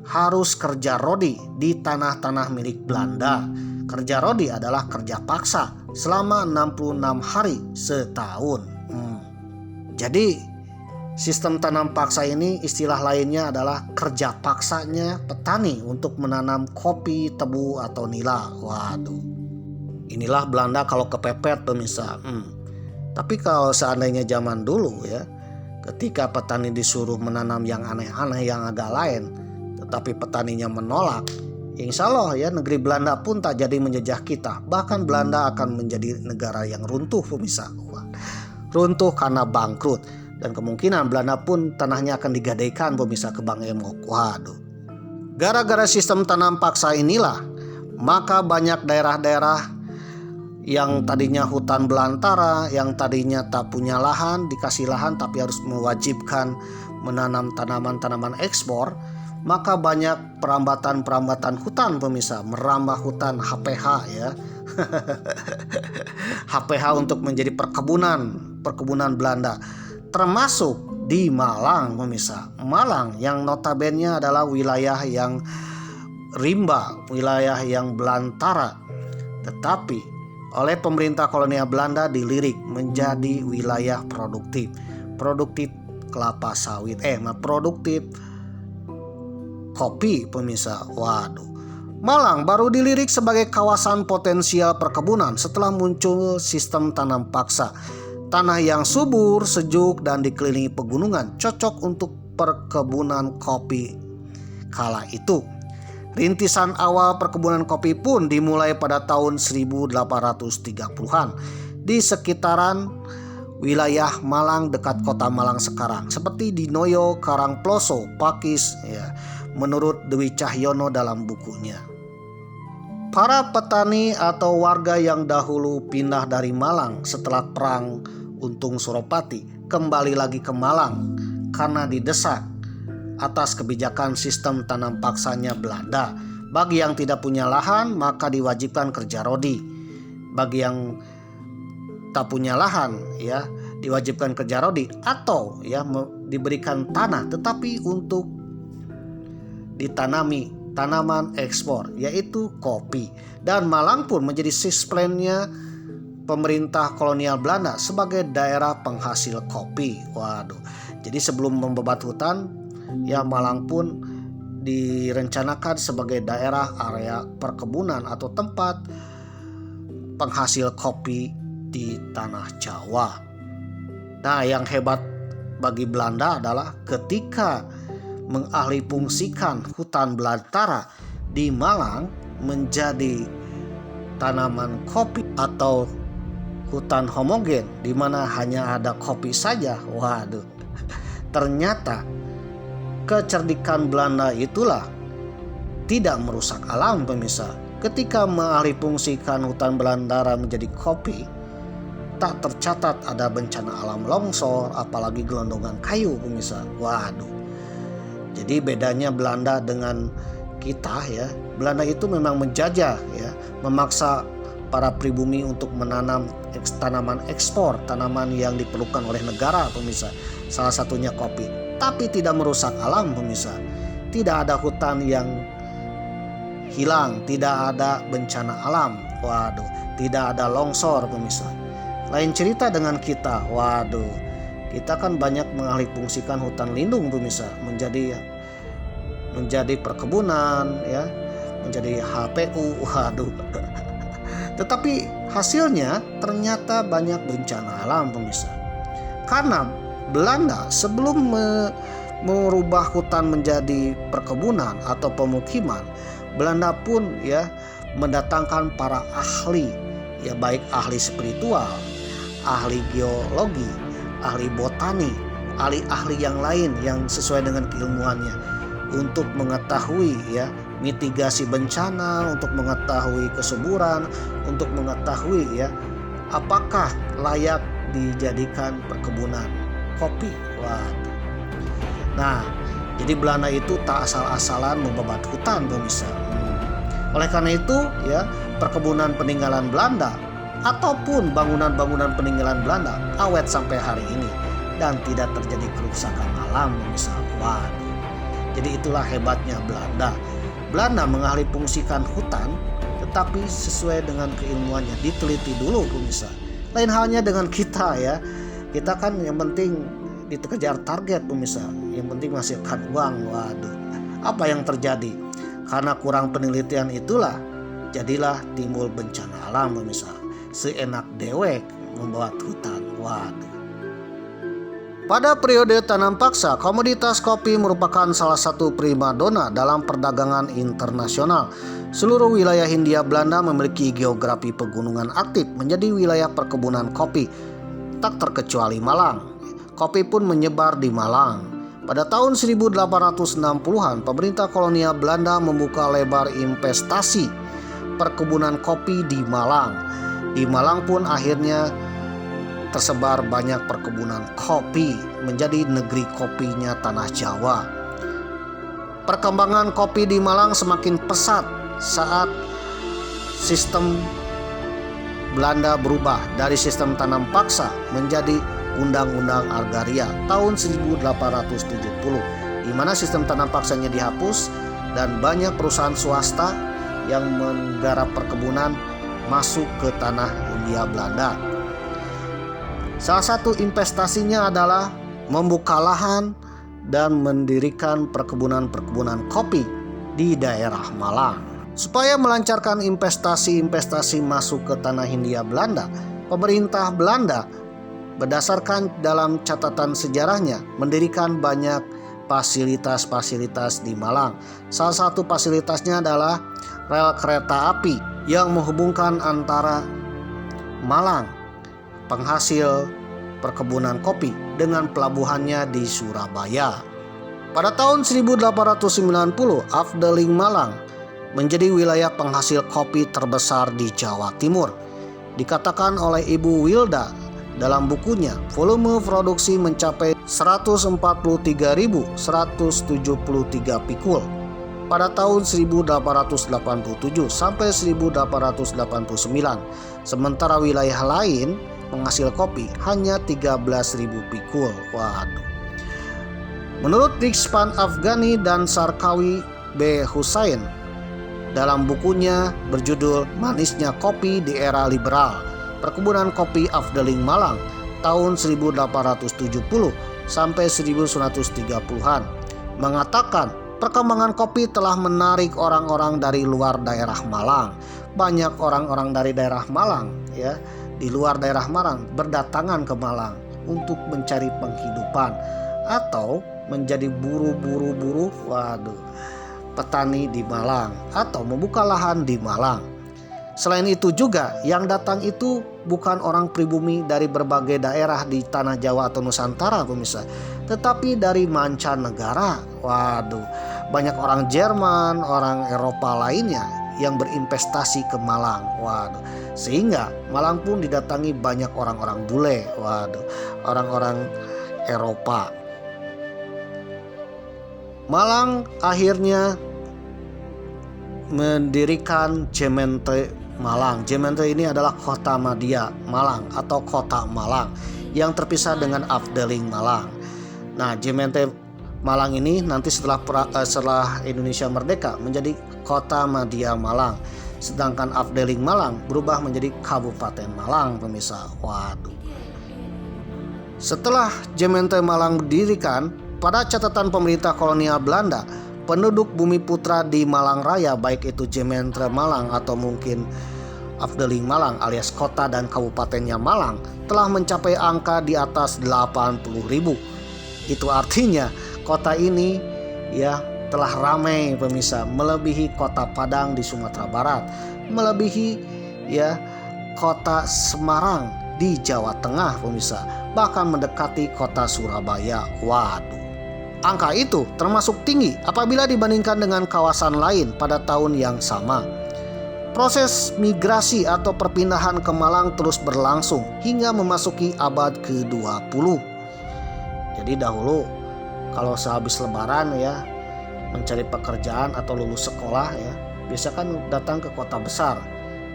B: harus kerja rodi di tanah-tanah milik Belanda. Kerja rodi adalah kerja paksa selama 66 hari setahun. Jadi sistem tanam paksa ini istilah lainnya adalah kerja paksanya petani untuk menanam kopi, tebu, atau nila. Waduh. Inilah Belanda kalau kepepet pemirsa. Tapi kalau seandainya zaman dulu ya, ketika petani disuruh menanam yang aneh-aneh yang agak lain, tetapi petaninya menolak, insya Allah ya negeri Belanda pun tak jadi menjajah kita. Bahkan Belanda akan menjadi negara yang runtuh pemirsa. Runtuh karena bangkrut. Dan kemungkinan Belanda pun tanahnya akan digadaikan pemirsa ke Bank Emok. Waduh. Gara-gara sistem tanam paksa inilah, maka banyak daerah-daerah yang tadinya hutan belantara, yang tadinya tak punya lahan, dikasih lahan tapi harus mewajibkan menanam tanaman-tanaman ekspor, maka banyak perambatan-perambatan hutan pemirsa, merambah hutan HPH ya. HPH untuk menjadi perkebunan Belanda, termasuk di Malang pemirsa. Malang yang notabene adalah wilayah yang rimba, wilayah yang belantara, tetapi oleh pemerintah kolonial Belanda dilirik menjadi wilayah produktif kelapa sawit, produktif kopi pemirsa. Waduh. Malang baru dilirik sebagai kawasan potensial perkebunan setelah muncul sistem tanam paksa. Tanah yang subur, sejuk, dan dikelilingi pegunungan cocok untuk perkebunan kopi kala itu. Rintisan awal perkebunan kopi pun dimulai pada tahun 1830-an di sekitaran wilayah Malang dekat kota Malang sekarang, seperti di Noyo, Karangploso, Pakis ya, menurut Dwi Cahyono dalam bukunya. Para petani atau warga yang dahulu pindah dari Malang setelah perang Untung Suropati kembali lagi ke Malang karena didesak atas kebijakan sistem tanam paksanya Belanda. Bagi yang tidak punya lahan maka diwajibkan kerja rodi. Bagi yang tak punya lahan ya diwajibkan kerja rodi atau ya diberikan tanah tetapi untuk ditanami tanaman ekspor yaitu kopi. Dan Malang pun menjadi sisplennya pemerintah kolonial Belanda sebagai daerah penghasil kopi. Waduh. Jadi sebelum membebat hutan ya Malang pun direncanakan sebagai daerah area perkebunan atau tempat penghasil kopi di tanah Jawa. Nah, yang hebat bagi Belanda adalah ketika mengalihfungsikan hutan belantara di Malang menjadi tanaman kopi atau hutan homogen di mana hanya ada kopi saja. Waduh. Ternyata kecerdikan Belanda itulah tidak merusak alam pemirsa. Ketika mengalihfungsikan hutan belantara menjadi kopi, tak tercatat ada bencana alam longsor, apalagi gelondongan kayu pemirsa. Waduh. Jadi bedanya Belanda dengan kita ya, Belanda itu memang menjajah ya, memaksa para pribumi untuk menanam tanaman ekspor, tanaman yang diperlukan oleh negara pemirsa. Salah satunya kopi. Tapi tidak merusak alam pemirsa. Tidak ada hutan yang hilang, tidak ada bencana alam. Waduh, tidak ada longsor pemirsa. Lain cerita dengan kita. Waduh, kita kan banyak mengalihfungsikan hutan lindung pemirsa menjadi perkebunan ya, menjadi HPU. Waduh. Tetapi hasilnya ternyata banyak bencana alam pemirsa. Karena Belanda sebelum merubah hutan menjadi perkebunan atau pemukiman, Belanda pun ya mendatangkan para ahli, ya baik ahli spiritual, ahli geologi, ahli botani, ahli-ahli yang lain yang sesuai dengan keilmuannya untuk mengetahui ya mitigasi bencana, untuk mengetahui kesuburan, untuk mengetahui ya apakah layak dijadikan perkebunan kopi. Nah, jadi Belanda itu tak asal-asalan membabat hutan pemirsa. Oleh karena itu ya perkebunan peninggalan Belanda ataupun bangunan-bangunan peninggalan Belanda awet sampai hari ini dan tidak terjadi kerusakan alam pemirsa. Jadi itulah hebatnya Belanda. Belanda mengalih fungsikan hutan tetapi sesuai dengan keilmuannya, diteliti dulu pemirsa. Lain halnya dengan kita ya. Kita kan yang penting dikejar target pemirsa, yang penting menghasilkan uang. Apa yang terjadi? Karena kurang penelitian itulah jadilah timbul bencana alam pemirsa. Seenak dewek membawa hutan. Pada periode tanam paksa, komoditas kopi merupakan salah satu primadona dalam perdagangan internasional. Seluruh wilayah Hindia Belanda memiliki geografi pegunungan aktif menjadi wilayah perkebunan kopi, tak terkecuali Malang. Kopi pun menyebar di Malang. Pada tahun 1860-an, pemerintah kolonial Belanda membuka lebar investasi perkebunan kopi di Malang. Di Malang pun akhirnya tersebar banyak perkebunan kopi, menjadi negeri kopinya tanah Jawa. Perkembangan kopi di Malang semakin pesat saat sistem Belanda berubah dari sistem tanam paksa menjadi Undang-Undang Agraria tahun 1870, di mana sistem tanam paksanya dihapus dan banyak perusahaan swasta yang menggarap perkebunan masuk ke tanah Hindia Belanda. Salah satu investasinya adalah membuka lahan dan mendirikan perkebunan-perkebunan kopi di daerah Malang. Supaya melancarkan investasi-investasi masuk ke tanah Hindia Belanda, pemerintah Belanda berdasarkan dalam catatan sejarahnya mendirikan banyak fasilitas-fasilitas di Malang. Salah satu fasilitasnya adalah rel kereta api yang menghubungkan antara Malang, penghasil perkebunan kopi, dengan pelabuhannya di Surabaya. Pada tahun 1890, Afdeling Malang menjadi wilayah penghasil kopi terbesar di Jawa Timur. Dikatakan oleh Ibu Wilda dalam bukunya, volume produksi mencapai 143.173 pikul pada tahun 1887 sampai 1889. Sementara wilayah lain penghasil kopi hanya 13.000 pikul. Menurut Rixpan Afghani dan Sarkawi B. Hussain dalam bukunya berjudul Manisnya Kopi di Era Liberal, Perkebunan Kopi Afdeling Malang tahun 1870 sampai 1930-an, mengatakan perkembangan kopi telah menarik orang-orang dari luar daerah Malang. Banyak orang-orang dari daerah Malang ya, di luar daerah Malang berdatangan ke Malang untuk mencari penghidupan atau menjadi buru petani di Malang atau membuka lahan di Malang. Selain itu juga yang datang itu bukan orang pribumi dari berbagai daerah di tanah Jawa atau Nusantara pemirsa, tetapi dari mancanegara. Banyak orang Jerman, orang Eropa lainnya yang berinvestasi ke Malang. Sehingga Malang pun didatangi banyak orang-orang bule, orang-orang Eropa. Malang akhirnya mendirikan Gemeente Malang. Gemeente ini adalah kota madya Malang atau kota Malang yang terpisah dengan Afdeling Malang. Nah, Gemeente Malang ini nanti setelah Indonesia merdeka menjadi kota madya Malang. Sedangkan Afdeling Malang berubah menjadi Kabupaten Malang pemirsa. Setelah Gemeente Malang didirikan, pada catatan pemerintah kolonial Belanda, penduduk Bumi Putra di Malang Raya, baik itu Gemeente Malang atau mungkin Afdeling Malang alias kota dan kabupatennya Malang telah mencapai angka di atas 80.000. Itu artinya kota ini ya telah ramai pemirsa, melebihi kota Padang di Sumatera Barat, melebihi ya kota Semarang di Jawa Tengah pemirsa, bahkan mendekati kota Surabaya. Waduh, angka itu termasuk tinggi apabila dibandingkan dengan kawasan lain pada tahun yang sama. Proses migrasi atau perpindahan ke Malang terus berlangsung hingga memasuki abad ke-20. Jadi dahulu kalau sehabis lebaran ya mencari pekerjaan atau lulus sekolah ya, biasa kan datang ke kota besar.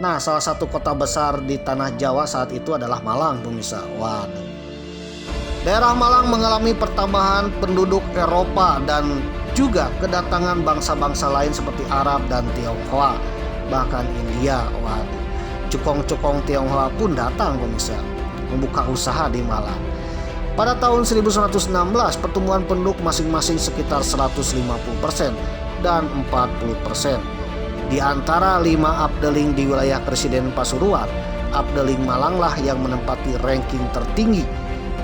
B: Nah, salah satu kota besar di tanah Jawa saat itu adalah Malang pemirsa. Waduh. Daerah Malang mengalami pertambahan penduduk Eropa dan juga kedatangan bangsa-bangsa lain seperti Arab dan Tionghoa, bahkan India. Waduh, cukong-cukong Tionghoa pun datang pemirsa, membuka usaha di Malang. Pada tahun 1916 pertumbuhan penduduk masing-masing sekitar 150% dan 40%. Di antara 5 Afdeling di wilayah Presiden Pasuruan, Afdeling Malang lah yang menempati ranking tertinggi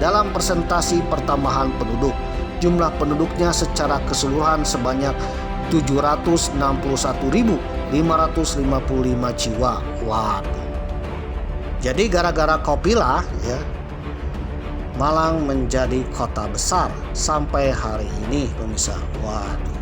B: dalam persentasi pertambahan penduduk. Jumlah penduduknya secara keseluruhan sebanyak 761.555 jiwa. Waduh. Jadi gara-gara kopi lah ya, Malang menjadi kota besar sampai hari ini pemirsa. Waduh.